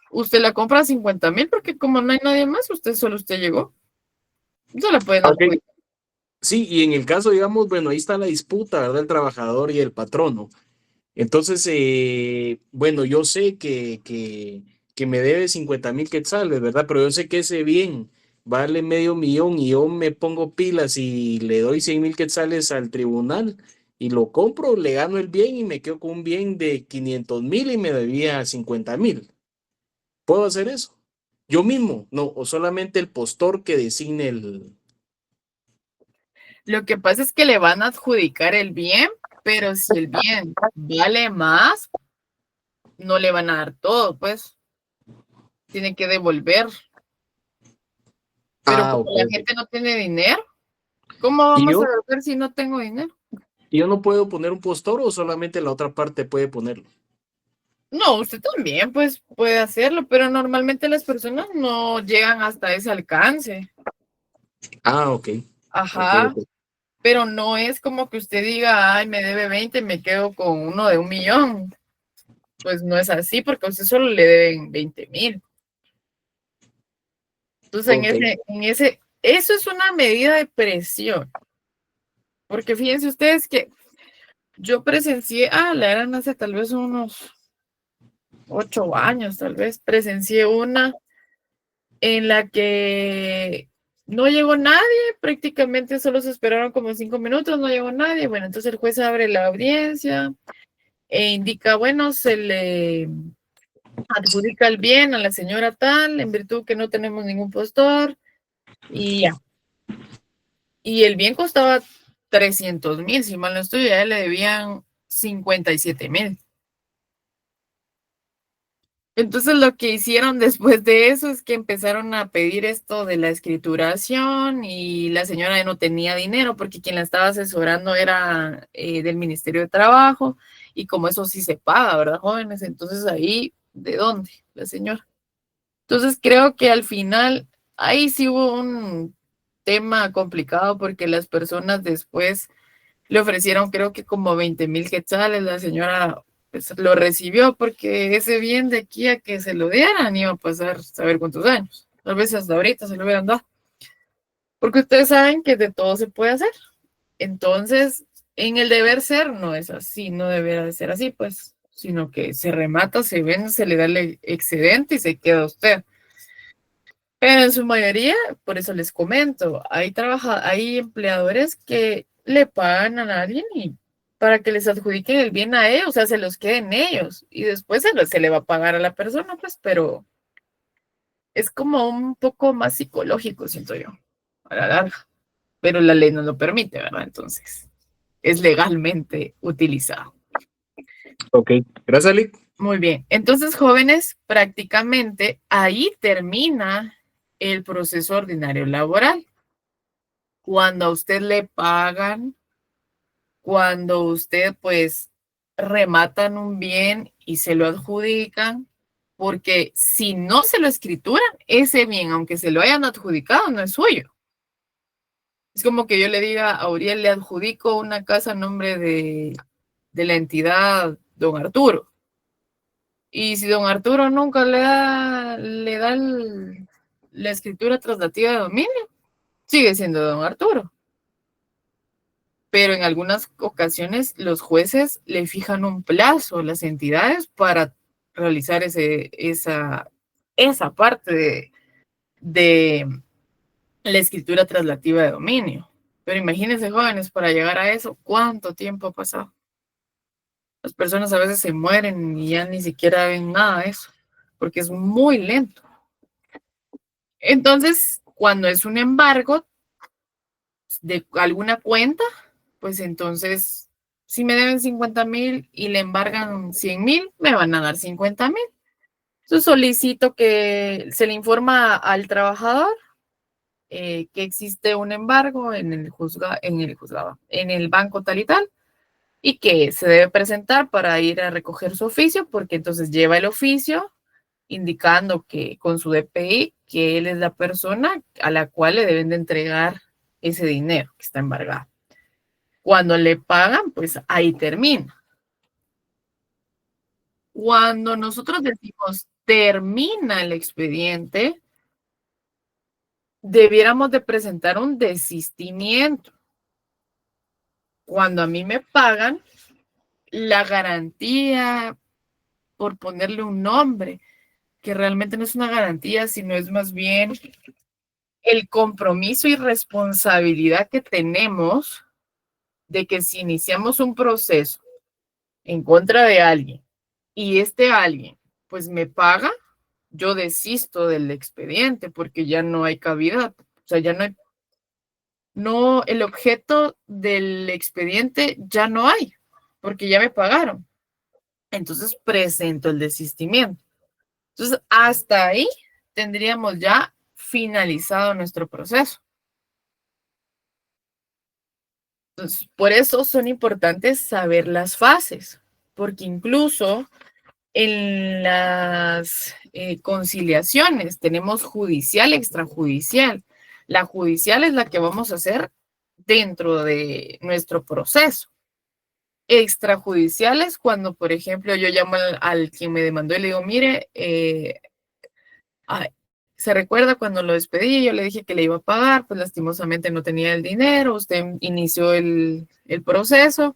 Usted la compra a 50,000 porque como no hay nadie más, solo usted llegó. No la pueden adjudicar. Sí, y en el caso, digamos, bueno, ahí está la disputa, ¿verdad? El trabajador y el patrono. Entonces, bueno, yo sé que me debe 50,000 quetzales, ¿verdad? Pero yo sé que ese bien vale 500,000 y yo me pongo pilas y le doy 100,000 quetzales al tribunal y lo compro, le gano el bien y me quedo con un bien de 500,000 y me debía 50,000. ¿Puedo hacer eso? Yo mismo, no, o solamente el postor que designe el... Lo que pasa es que le van a adjudicar el bien, pero si el bien vale más, no le van a dar todo, pues. Tiene que devolver. Pero como la gente no tiene dinero, ¿cómo vamos a devolver si no tengo dinero? ¿Y yo no puedo poner un postor o solamente la otra parte puede ponerlo? No, usted también pues puede hacerlo, pero normalmente las personas no llegan hasta ese alcance. Ah, ok. Ajá. Okay. Pero no es como que usted diga, ay, me debe 20 y me quedo con uno de 1,000,000. Pues no es así, porque a usted solo le deben 20,000. Entonces, eso es una medida de presión. Porque fíjense ustedes que yo presencié, la eran hace tal vez unos 8 años, tal vez, presencié una en la que no llegó nadie, prácticamente solo se esperaron como 5 minutos, no llegó nadie. Bueno, entonces el juez abre la audiencia e indica, bueno, se le adjudica el bien a la señora tal, en virtud que no tenemos ningún postor, y ya. Y el bien costaba 300,000, si mal no estoy, a él le debían 57,000. Entonces lo que hicieron después de eso es que empezaron a pedir esto de la escrituración y la señora ya no tenía dinero porque quien la estaba asesorando era del Ministerio de Trabajo y como eso sí se paga, ¿verdad, jóvenes? Entonces ahí de dónde, la señora. Entonces creo que al final ahí sí hubo un tema complicado porque las personas después le ofrecieron creo que como 20,000 quetzales, la señora pues, lo recibió porque ese bien de aquí a que se lo dieran iba a pasar saber cuántos años, tal vez hasta ahorita se lo hubieran dado, porque ustedes saben que de todo se puede hacer. Entonces, en el deber ser no es así, no debería de ser así, pues, sino que se remata, se vende, se le da el excedente y se queda usted. Pero en su mayoría, por eso les comento, hay empleadores que le pagan a alguien y para que les adjudiquen el bien a ellos, o sea, se los queden ellos y después se le va a pagar a la persona, pues, pero es como un poco más psicológico, siento yo, a la larga. Pero la ley no lo permite, ¿verdad? Entonces, es legalmente utilizado. Ok, gracias, Lick. Muy bien. Entonces, jóvenes, prácticamente ahí termina el proceso ordinario laboral. Cuando a usted le pagan, cuando usted pues rematan un bien y se lo adjudican, porque si no se lo escrituran, ese bien, aunque se lo hayan adjudicado, no es suyo. Es como que yo le diga a Uriel, le adjudico una casa a nombre de la entidad don Arturo. Y si don Arturo nunca le da la escritura traslativa de dominio, sigue siendo don Arturo. Pero en algunas ocasiones los jueces le fijan un plazo a las entidades para realizar esa parte de la escritura traslativa de dominio. Pero imagínense, jóvenes, para llegar a eso, ¿cuánto tiempo ha pasado? Las personas a veces se mueren y ya ni siquiera ven nada de eso, porque es muy lento. Entonces, cuando es un embargo de alguna cuenta, pues entonces, si me deben 50,000 y le embargan 100,000, me van a dar 50,000. Entonces solicito que se le informa al trabajador que existe un embargo en el banco tal y que se debe presentar para ir a recoger su oficio, porque entonces lleva el oficio indicando que con su DPI que él es la persona a la cual le deben de entregar ese dinero que está embargado. Cuando le pagan, pues ahí termina. Cuando nosotros decimos termina el expediente, debiéramos de presentar un desistimiento. Cuando a mí me pagan, la garantía, por ponerle un nombre, que realmente no es una garantía, sino es más bien el compromiso y responsabilidad que tenemos de que si iniciamos un proceso en contra de alguien y este alguien pues me paga, yo desisto del expediente porque ya no hay cavidad, o sea, ya no, el objeto del expediente ya no hay, porque ya me pagaron. Entonces presento el desistimiento. Entonces, hasta ahí tendríamos ya finalizado nuestro proceso. Entonces, por eso son importantes saber las fases, porque incluso en las conciliaciones tenemos judicial, extrajudicial. La judicial es la que vamos a hacer dentro de nuestro proceso. Extrajudicial es cuando, por ejemplo, yo llamo al quien me demandó y le digo, mire, ¿se recuerda cuando lo despedí? Yo le dije que le iba a pagar, pues lastimosamente no tenía el dinero, usted inició el proceso,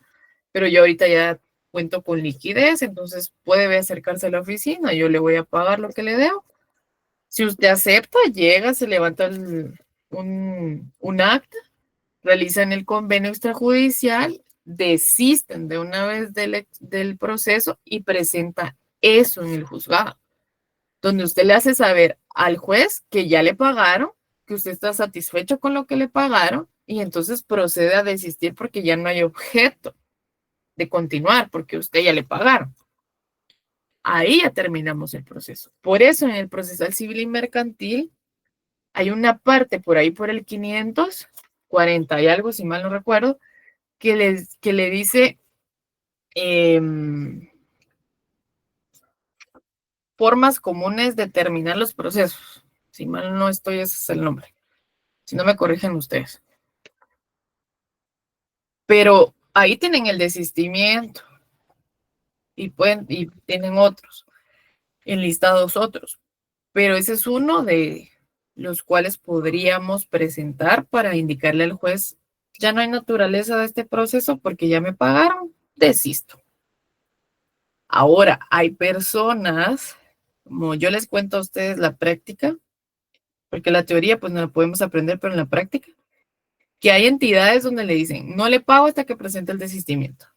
pero yo ahorita ya cuento con liquidez, entonces puede acercarse a la oficina, yo le voy a pagar lo que le debo. Si usted acepta, llega, se levanta un acta, realizan el convenio extrajudicial, desisten de una vez del proceso y presenta eso en el juzgado, donde usted le hace saber al juez que ya le pagaron, que usted está satisfecho con lo que le pagaron y entonces procede a desistir porque ya no hay objeto de continuar porque usted ya le pagaron. Ahí ya terminamos el proceso. Por eso en el procesal civil y mercantil hay una parte por ahí por el 540 y algo, si mal no recuerdo, que le dice formas comunes de terminar los procesos. Si mal no estoy, ese es el nombre. Si no me corrigen ustedes. Pero ahí tienen el desistimiento y tienen otros, enlistados otros. Pero ese es uno de los cuales podríamos presentar para indicarle al juez, ya no hay naturaleza de este proceso porque ya me pagaron, desisto. Ahora, hay personas, como yo les cuento a ustedes la práctica, porque la teoría pues no la podemos aprender, pero en la práctica, que hay entidades donde le dicen, no le pago hasta que presente el desistimiento.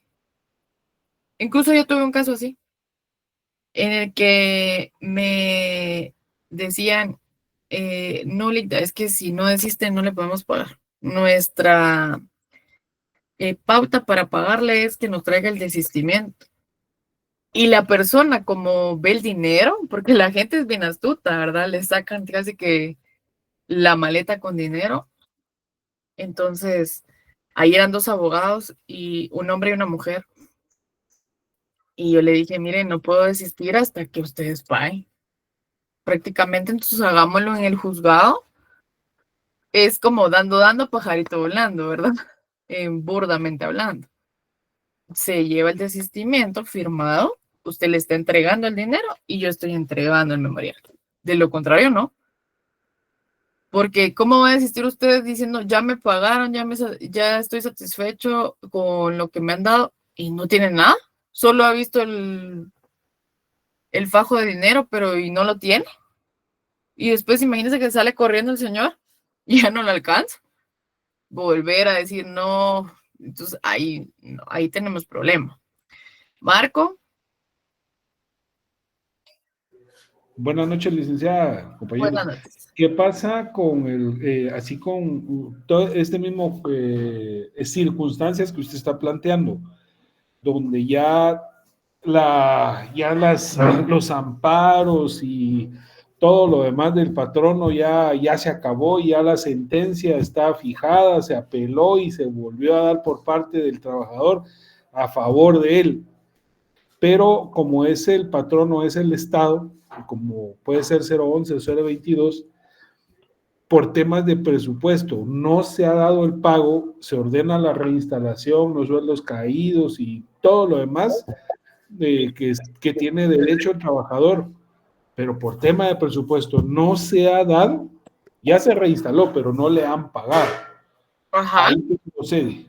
Incluso yo tuve un caso así, en el que me decían, no, Linda, es que si no desiste no le podemos pagar. Nuestra pauta para pagarle es que nos traiga el desistimiento. Y la persona, como ve el dinero, porque la gente es bien astuta, ¿verdad? Le sacan casi que la maleta con dinero. Entonces, ahí eran 2 abogados, y un hombre y una mujer. Y yo le dije, miren, no puedo desistir hasta que ustedes paguen. Prácticamente, entonces hagámoslo en el juzgado. Es como dando, pajarito volando, ¿verdad? Burdamente hablando. Se lleva el desistimiento firmado, usted le está entregando el dinero y yo estoy entregando el memorial. De lo contrario, no. Porque ¿cómo va a desistir usted diciendo, ya me pagaron, ya estoy satisfecho con lo que me han dado, y no tiene nada? Solo ha visto el fajo de dinero, pero y no lo tiene. Y después imagínese que sale corriendo el señor y ya no lo alcanza. Volver a decir no. Entonces ahí tenemos problema. Marco. Buenas noches, licenciada, compañero. Buenas noches. ¿Qué pasa con así con todo este mismo circunstancias que usted está planteando, donde ya los amparos y todo lo demás del patrono ya se acabó, ya la sentencia está fijada, se apeló y se volvió a dar por parte del trabajador a favor de él? Pero como es el patrono, es el Estado, como puede ser 011 o 022, por temas de presupuesto no se ha dado el pago, se ordena la reinstalación, los sueldos caídos y todo lo demás que tiene derecho el trabajador, pero por tema de presupuesto no se ha dado, ya se reinstaló, pero no le han pagado. Ajá. Ahí procede.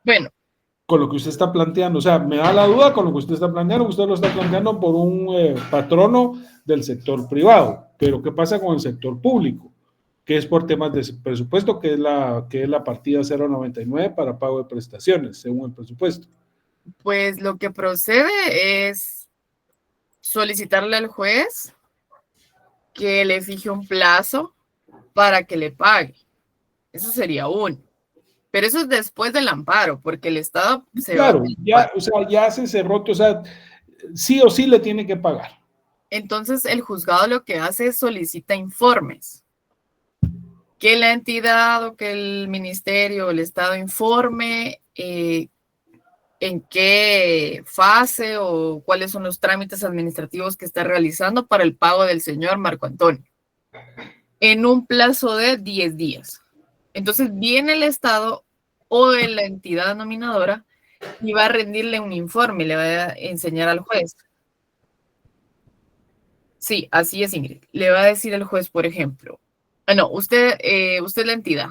Bueno. Con lo que usted está planteando, o sea, me da la duda con lo que usted está planteando, usted lo está planteando por un patrono del sector privado, pero ¿qué pasa con el sector público? Que es por temas de presupuesto, que es la partida 099 para pago de prestaciones, según el presupuesto. Pues lo que procede es solicitarle al juez que le fije un plazo para que le pague. Eso sería uno. Pero eso es después del amparo, porque el Estado se claro, va. ya se cerró, o sea, sí o sí le tiene que pagar. Entonces, el juzgado lo que hace es solicita informes. Que la entidad o que el ministerio o el Estado informe en qué fase o cuáles son los trámites administrativos que está realizando para el pago del señor Marco Antonio. En un plazo de 10 días. Entonces viene el Estado o la entidad nominadora y va a rendirle un informe, le va a enseñar al juez. Sí, así es, Ingrid. Le va a decir al juez, por ejemplo, usted es la entidad.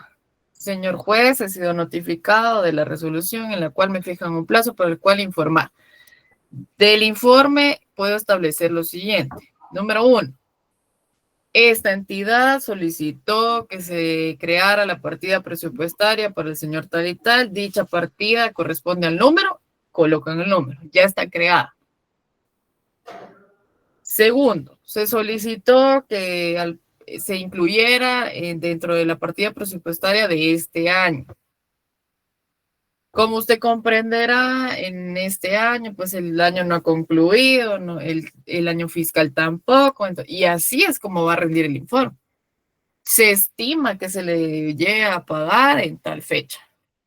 Señor juez, he sido notificado de la resolución en la cual me fijan un plazo por el cual informar. Del informe puedo establecer lo siguiente. Número 1. Esta entidad solicitó que se creara la partida presupuestaria para el señor tal y tal. Dicha partida corresponde al número, colocan el número, ya está creada. Segundo, se solicitó que se incluyera dentro de la partida presupuestaria de este año. Como usted comprenderá, en este año, pues el año no ha concluido, no, el año fiscal tampoco, y así es como va a rendir el informe. Se estima que se le llegue a pagar en tal fecha,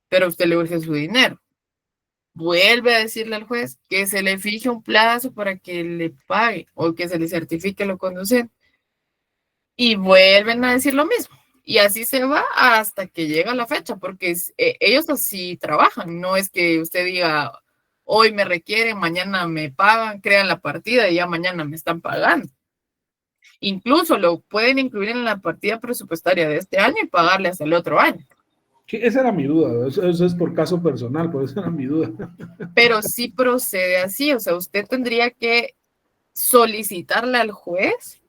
pero a usted le urge su dinero. vuelve a decirle al juez que se le fije un plazo para que le pague o que se le certifique lo conducente. Y vuelven a decir lo mismo. Y así se va hasta que llega la fecha, porque ellos así trabajan. No es que usted diga, hoy me requieren, mañana me pagan, crean la partida y ya mañana me están pagando. Incluso lo pueden incluir en la partida presupuestaria de este año y pagarle hasta el otro año. Sí, esa era mi duda, eso es por caso personal, por eso era mi duda. Pero sí procede así, o sea, usted tendría que solicitarle al juez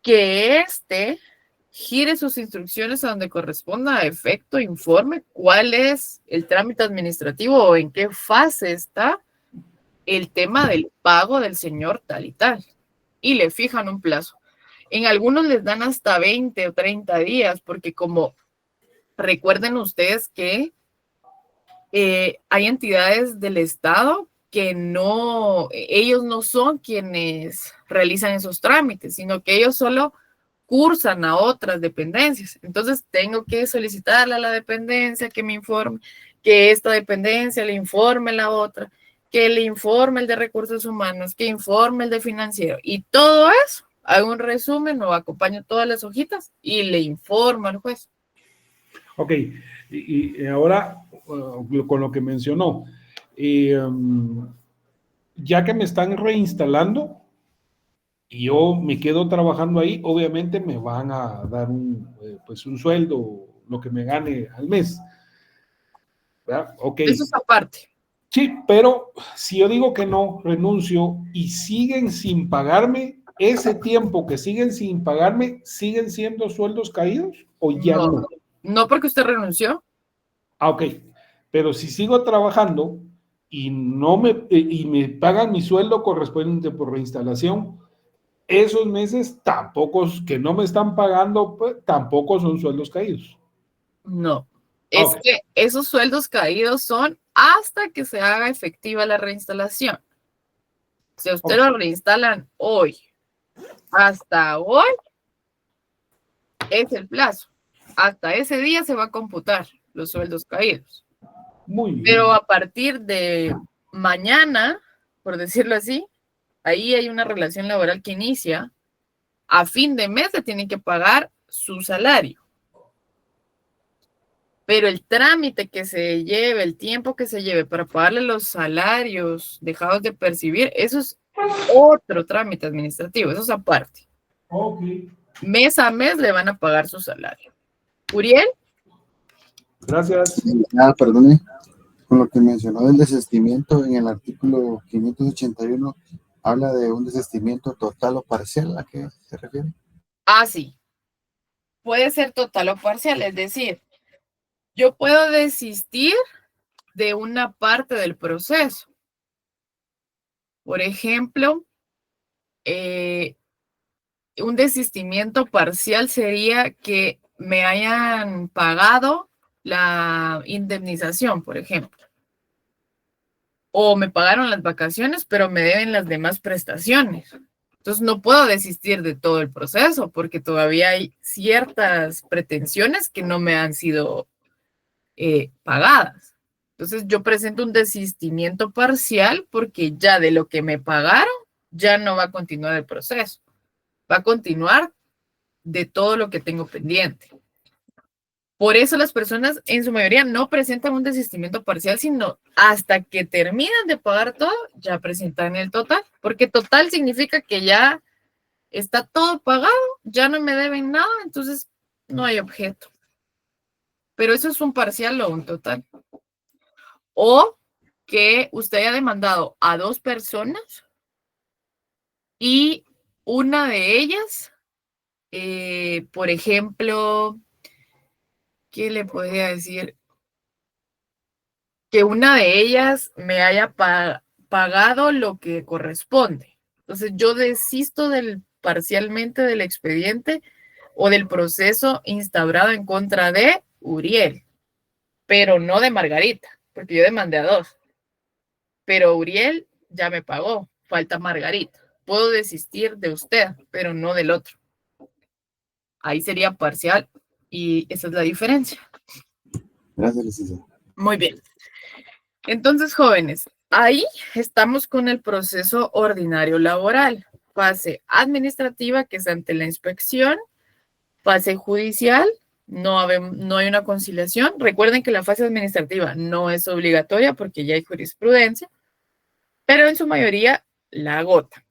que éste gire sus instrucciones a donde corresponda, a efecto, informe cuál es el trámite administrativo o en qué fase está el tema del pago del señor tal y tal. Y le fijan un plazo. En algunos les dan hasta 20 o 30 días, porque como recuerden ustedes que hay entidades del Estado que no, ellos no son quienes realizan esos trámites, sino que ellos solo cursan a otras dependencias. Entonces tengo que solicitarle a la dependencia que me informe, que esta dependencia le informe a la otra, que le informe el de recursos humanos, que informe el de financiero. Y todo eso, hago un resumen o acompaño todas las hojitas y le informo al juez. Ok, y ahora con lo que mencionó, ya que me están reinstalando y yo me quedo trabajando ahí, obviamente me van a dar pues un sueldo, lo que me gane al mes. ¿Verdad? Ok. Eso es aparte. Sí, pero si yo digo que no, renuncio y siguen sin pagarme, ese tiempo que siguen sin pagarme, ¿siguen siendo sueldos caídos o ya no? No, porque usted renunció. Ah, ok. Pero si sigo trabajando y me pagan mi sueldo correspondiente por reinstalación, esos meses tampoco, que no me están pagando, pues tampoco son sueldos caídos. No. Es que esos sueldos caídos son hasta que se haga efectiva la reinstalación. Si usted lo reinstalan hoy, hasta hoy, es el plazo. Hasta ese día se va a computar los sueldos caídos. Muy bien. Pero a partir de mañana, por decirlo así, ahí hay una relación laboral que inicia. A fin de mes se tiene que pagar su salario. Pero el trámite que se lleve, el tiempo que se lleve para pagarle los salarios dejados de percibir, eso es otro trámite administrativo, eso es aparte. Ok. Mes a mes le van a pagar su salario. Uriel. Gracias. Perdone, con lo que mencionó del desistimiento en el artículo 581, habla de un desistimiento total o parcial, ¿a qué se refiere? Ah, sí. Puede ser total o parcial, es decir, yo puedo desistir de una parte del proceso. Por ejemplo, un desistimiento parcial sería que me hayan pagado la indemnización, por ejemplo. O me pagaron las vacaciones, pero me deben las demás prestaciones. Entonces no puedo desistir de todo el proceso porque todavía hay ciertas pretensiones que no me han sido pagadas. Entonces yo presento un desistimiento parcial porque ya de lo que me pagaron ya no va a continuar el proceso. Va a continuar de todo lo que tengo pendiente. Por eso las personas en su mayoría no presentan un desistimiento parcial, sino hasta que terminan de pagar todo, ya presentan el total, porque total significa que ya está todo pagado, ya no me deben nada, entonces no hay objeto. Pero eso es un parcial o un total. O que usted haya demandado a 2 personas y una de ellas, por ejemplo, ¿qué le podría decir? Que una de ellas me haya pagado lo que corresponde. Entonces yo desisto parcialmente del expediente o del proceso instaurado en contra de Uriel, pero no de Margarita, porque yo demandé a 2. Pero Uriel ya me pagó, falta Margarita. Puedo desistir de usted, pero no del otro. Ahí sería parcial y esa es la diferencia. Gracias, licenciado. Muy bien. Entonces, jóvenes, ahí estamos con el proceso ordinario laboral. Fase administrativa, que es ante la inspección. Fase judicial, no hay una conciliación. Recuerden que la fase administrativa no es obligatoria porque ya hay jurisprudencia, pero en su mayoría la agota.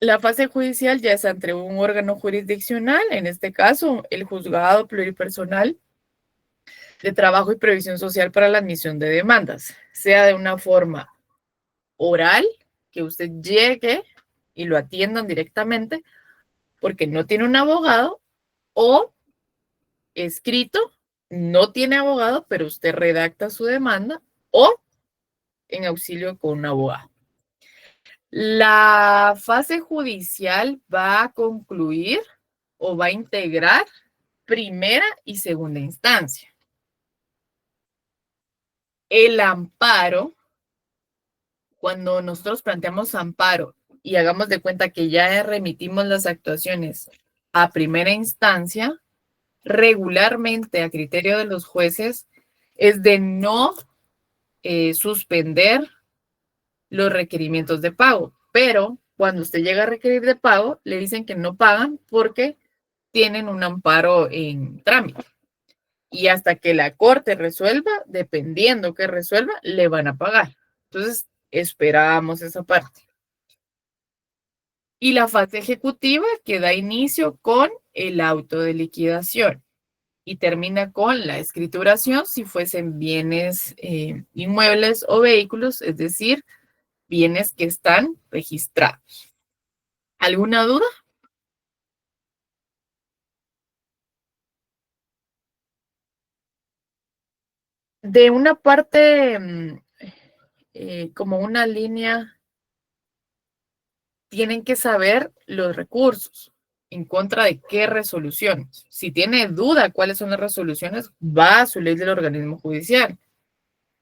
La fase judicial ya es ante un órgano jurisdiccional, en este caso el juzgado pluripersonal de trabajo y previsión social para la admisión de demandas, sea de una forma oral, que usted llegue y lo atiendan directamente porque no tiene un abogado, o escrito, no tiene abogado, pero usted redacta su demanda, o en auxilio con un abogado. La fase judicial va a concluir o va a integrar primera y segunda instancia. El amparo, cuando nosotros planteamos amparo y hagamos de cuenta que ya remitimos las actuaciones a primera instancia, regularmente a criterio de los jueces es de no suspender los requerimientos de pago, pero cuando usted llega a requerir de pago, le dicen que no pagan porque tienen un amparo en trámite. Y hasta que la corte resuelva, dependiendo que resuelva, le van a pagar. Entonces, esperamos esa parte. Y la fase ejecutiva que da inicio con el auto de liquidación y termina con la escrituración si fuesen bienes inmuebles o vehículos, es decir, bienes que están registrados. ¿Alguna duda? De una parte, como una línea, tienen que saber los recursos. ¿En contra de qué resoluciones? Si tiene duda cuáles son las resoluciones, va a su ley del organismo judicial.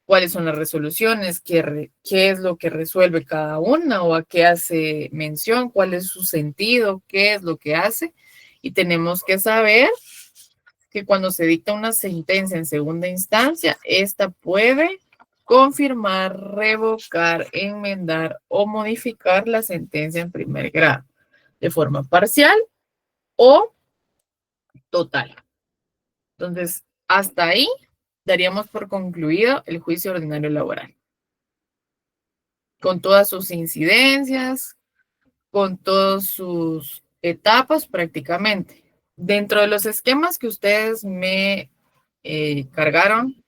¿Cuáles son las resoluciones? ¿Qué es lo que resuelve cada una o a qué hace mención? ¿Cuál es su sentido? ¿Qué es lo que hace? Y tenemos que saber que cuando se dicta una sentencia en segunda instancia, esta puede confirmar, revocar, enmendar o modificar la sentencia en primer grado de forma parcial o total. Entonces, hasta ahí daríamos por concluido el juicio ordinario laboral, con todas sus incidencias, con todas sus etapas prácticamente. Dentro de los esquemas que ustedes me cargaron,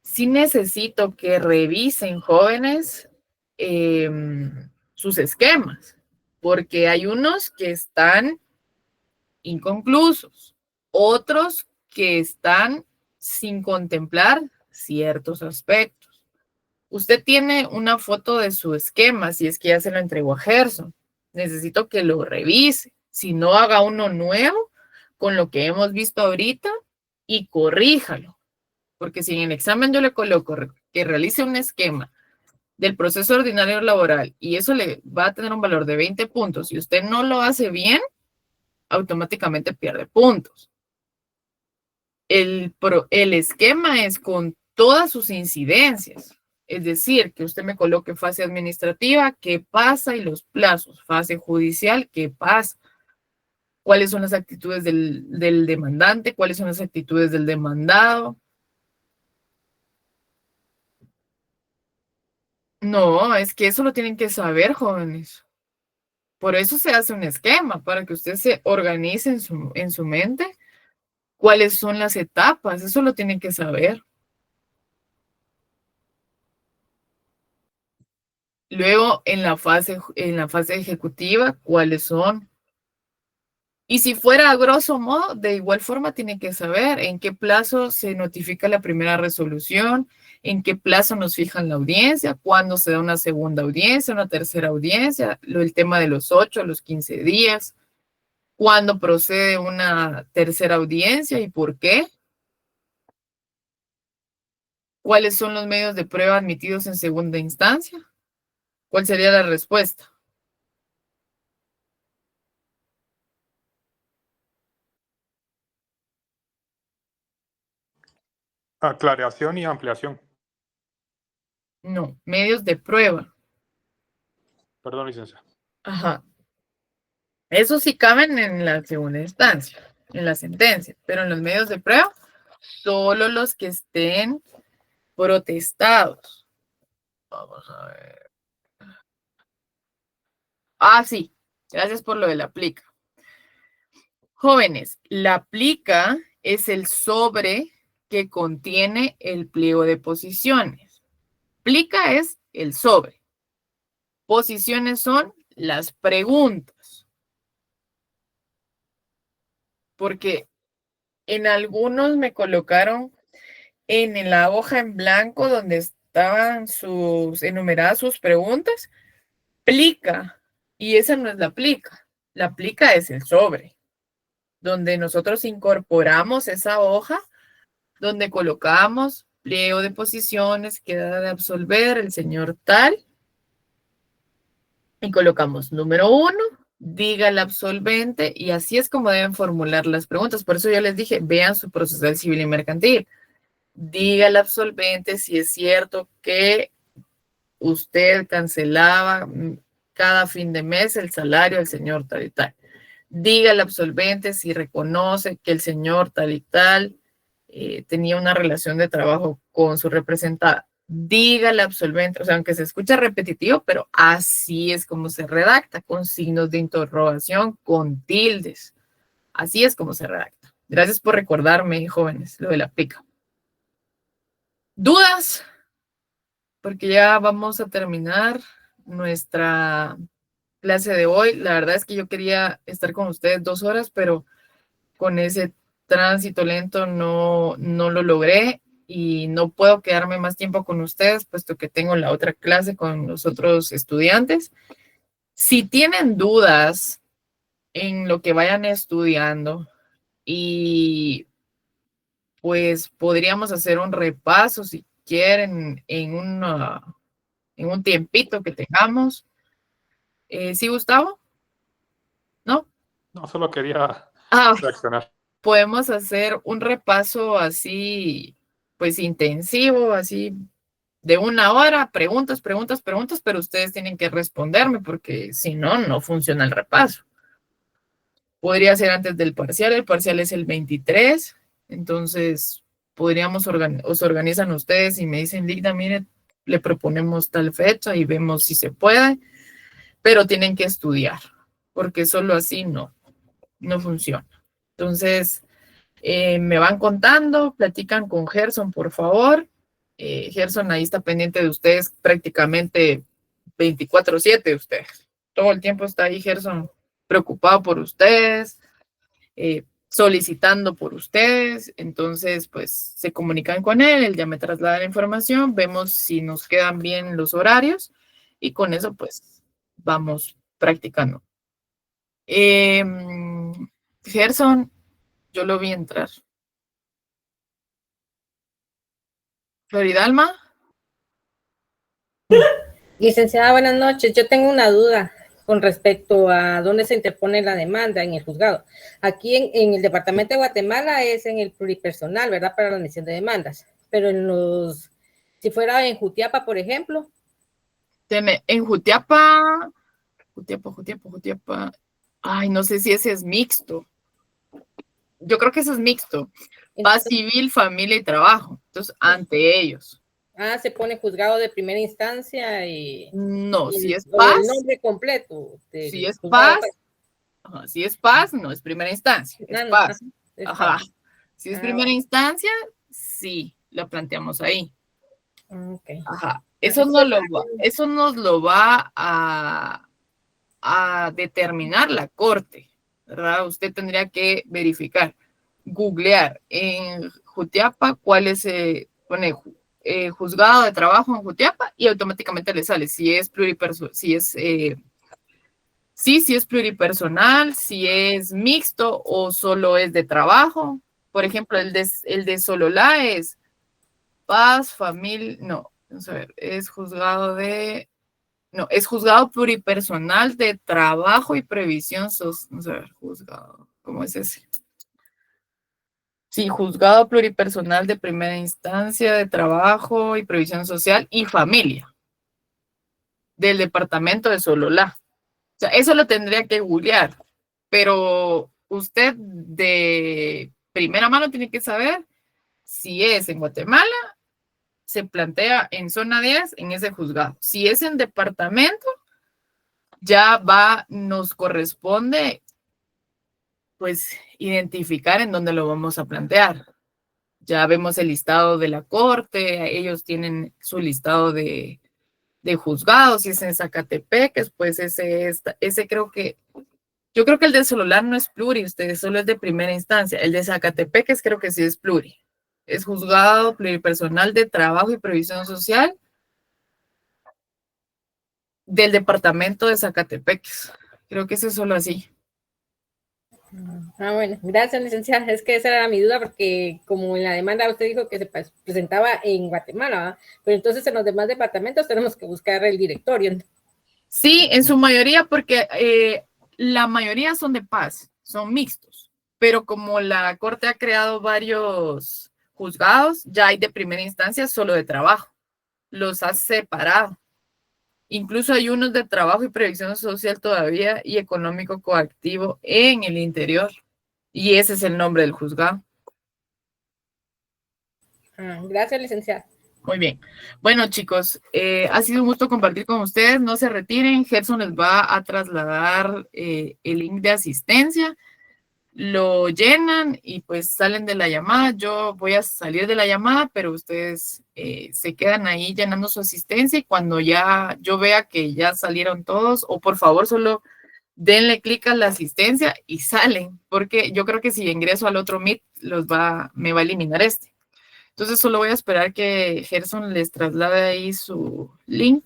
sí necesito que revisen, jóvenes, sus esquemas, porque hay unos que están inconclusos, otros que están sin contemplar ciertos aspectos. Usted tiene una foto de su esquema, si es que ya se lo entregó a Gerson. Necesito que lo revise. Si no, haga uno nuevo con lo que hemos visto ahorita y corríjalo. Porque si en el examen yo le coloco que realice un esquema del proceso ordinario laboral y eso le va a tener un valor de 20 puntos y usted no lo hace bien, automáticamente pierde puntos. El esquema es con todas sus incidencias. Es decir, que usted me coloque fase administrativa, qué pasa, y los plazos. Fase judicial, qué pasa. ¿Cuáles son las actitudes del demandante? ¿Cuáles son las actitudes del demandado? No, es que eso lo tienen que saber, jóvenes. Por eso se hace un esquema, para que usted se organice en su mente cuáles son las etapas. Eso lo tienen que saber. Luego, en la fase ejecutiva, ¿cuáles son? Y si fuera a grosso modo, de igual forma tiene que saber en qué plazo se notifica la primera resolución, en qué plazo nos fijan la audiencia, cuándo se da una segunda audiencia, una tercera audiencia, el tema de los 8 a los 15 días, cuándo procede una tercera audiencia y por qué, cuáles son los medios de prueba admitidos en segunda instancia, cuál sería la respuesta. Aclaración y ampliación. No, medios de prueba. Perdón, licencia. Ajá. Eso sí caben en la segunda instancia, en la sentencia, pero en los medios de prueba, solo los que estén protestados. Vamos a ver. Ah, sí. Gracias por lo de la plica. Jóvenes, la plica es el sobre que contiene el pliego de posiciones. Plica es el sobre. Posiciones son las preguntas. Porque en algunos me colocaron en la hoja en blanco donde estaban enumeradas sus preguntas, plica. Y esa no es la plica. La plica es el sobre, donde nosotros incorporamos esa hoja, donde colocamos pliego de posiciones, queda de absolver el señor tal, y colocamos número 1, diga el absolvente, y así es como deben formular las preguntas. Por eso yo les dije, vean su procesal civil y mercantil. Diga el absolvente si es cierto que usted cancelaba cada fin de mes el salario del señor tal y tal. Diga el absolvente si reconoce que el señor tal y tal tenía una relación de trabajo con su representada. Diga el absolvente, o sea, aunque se escucha repetitivo, pero así es como se redacta, con signos de interrogación, con tildes. Así es como se redacta. Gracias por recordarme, jóvenes, lo de la plica. ¿Dudas? Porque ya vamos a terminar nuestra clase de hoy. La verdad es que yo quería estar con ustedes 2 horas, pero con ese tránsito lento no lo logré y no puedo quedarme más tiempo con ustedes, puesto que tengo la otra clase con los otros estudiantes. Si tienen dudas en lo que vayan estudiando y pues podríamos hacer un repaso si quieren en un tiempito que tengamos. ¿Sí, Gustavo? ¿No? No, solo quería reaccionar. Podemos hacer un repaso así, pues intensivo, así de 1 hora, preguntas, pero ustedes tienen que responderme porque si no, no funciona el repaso. Podría ser antes del parcial, el parcial es el 23, entonces podríamos, os organizan ustedes y me dicen, Ligda, mire, le proponemos tal fecha y vemos si se puede, pero tienen que estudiar, porque solo así no funciona. Entonces, me van contando, platican con Gerson, por favor. Gerson ahí está pendiente de ustedes prácticamente 24/7 ustedes. Todo el tiempo está ahí Gerson preocupado por ustedes, solicitando por ustedes. Entonces, pues se comunican con él ya me traslada la información, vemos si nos quedan bien los horarios y con eso pues vamos practicando. Gerson, yo lo vi entrar. Floridalma. Licenciada, buenas noches. Yo tengo una duda con respecto a dónde se interpone la demanda en el juzgado. Aquí en el departamento de Guatemala es en el pluripersonal, ¿verdad? Para la admisión de demandas. Pero si fuera en Jutiapa, por ejemplo. En Jutiapa. Ay, no sé si ese es mixto. Yo creo que ese es mixto. Paz civil, familia y trabajo. Entonces, ante ellos. Se pone juzgado de primera instancia y... No, si es paz... el nombre completo. Si es paz... si es paz, no es primera instancia. Es paz. Ajá. Si es primera instancia, sí, lo planteamos ahí. Okay. Ajá. Eso nos lo va a determinar la corte, ¿verdad? Usted tendría que verificar, googlear en Jutiapa cuál es, pone juzgado de trabajo en Jutiapa y automáticamente le sale si es pluripersonal, si es pluripersonal, si es mixto o solo es de trabajo. Por ejemplo, el de Sololá es paz, familia, no, vamos a ver, es juzgado pluripersonal de trabajo y previsión social. Vamos a ver, juzgado, ¿cómo es ese? Sí, juzgado pluripersonal de primera instancia de trabajo y previsión social y familia del departamento de Sololá. O sea, eso lo tendría que googlear, pero usted de primera mano tiene que saber si es en Guatemala, se plantea en zona 10 en ese juzgado. Si es en departamento, ya nos corresponde pues identificar en dónde lo vamos a plantear. Ya vemos el listado de la corte, ellos tienen su listado de juzgados, si es en Zacatepec, pues ese creo que, yo creo que el de Sololá no es pluri, ustedes solo es de primera instancia. El de Zacatepec creo que sí es pluri. Es juzgado pluripersonal de trabajo y previsión social del departamento de Zacatepec. Creo que eso es solo así. Bueno, gracias, licenciada. Es que esa era mi duda, porque como en la demanda usted dijo que se presentaba en Guatemala, ¿verdad? Pero entonces en los demás departamentos tenemos que buscar el directorio. Sí, en su mayoría, porque la mayoría son de paz, son mixtos, pero como la Corte ha creado varios juzgados, ya hay de primera instancia solo de trabajo, los ha separado. Incluso hay unos de trabajo y previsión social todavía y económico coactivo en el interior. Y ese es el nombre del juzgado. Gracias, licenciada. Muy bien. Bueno, chicos, ha sido un gusto compartir con ustedes. No se retiren. Gerson les va a trasladar el link de asistencia. Lo llenan y pues salen de la llamada. Yo voy a salir de la llamada, pero ustedes se quedan ahí llenando su asistencia y cuando ya yo vea que ya salieron todos, o por favor solo denle clic a la asistencia y salen, porque yo creo que si ingreso al otro Meet me va a eliminar este. Entonces solo voy a esperar que Gerson les traslade ahí su link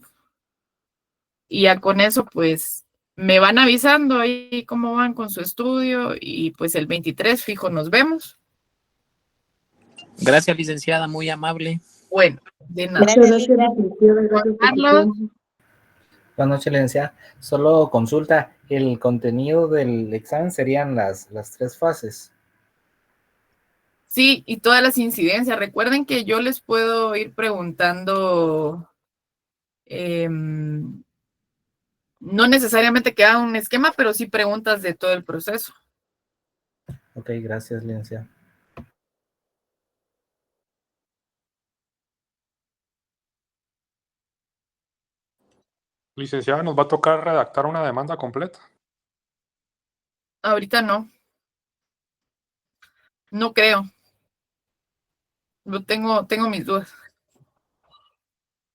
y ya con eso pues me van avisando ahí cómo van con su estudio y pues el 23 fijo nos vemos. Gracias, licenciada, muy amable. Bueno, de nada. Muchas gracias, licenciada. Gracias por su tiempo. Buenas noches, licenciada. Solo consulta, el contenido del examen serían las 3 fases. Sí, y todas las incidencias. Recuerden que yo les puedo ir preguntando, no necesariamente que haga un esquema, pero sí preguntas de todo el proceso. Ok, gracias, licenciada. Licenciada, nos va a tocar redactar una demanda completa. Ahorita no. No creo. Tengo mis dudas.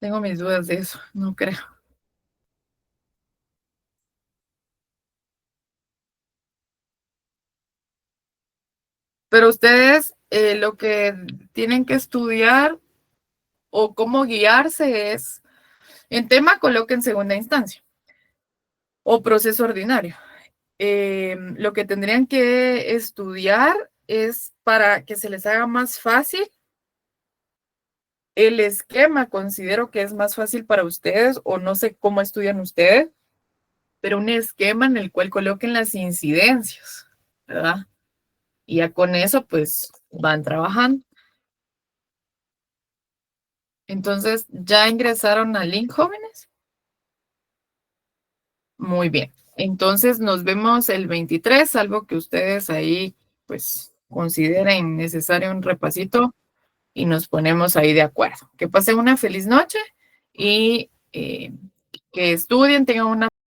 Tengo mis dudas de eso. No creo. Pero ustedes lo que tienen que estudiar o cómo guiarse es, en tema coloquen segunda instancia o proceso ordinario. Lo que tendrían que estudiar es para que se les haga más fácil. El esquema considero que es más fácil para ustedes o no sé cómo estudian ustedes, pero un esquema en el cual coloquen las incidencias, ¿verdad? Y ya con eso, pues, van trabajando. Entonces, ¿ya ingresaron al link, jóvenes? Muy bien. Entonces, nos vemos el 23, salvo que ustedes ahí, pues, consideren necesario un repasito y nos ponemos ahí de acuerdo. Que pasen una feliz noche y que estudien, tengan una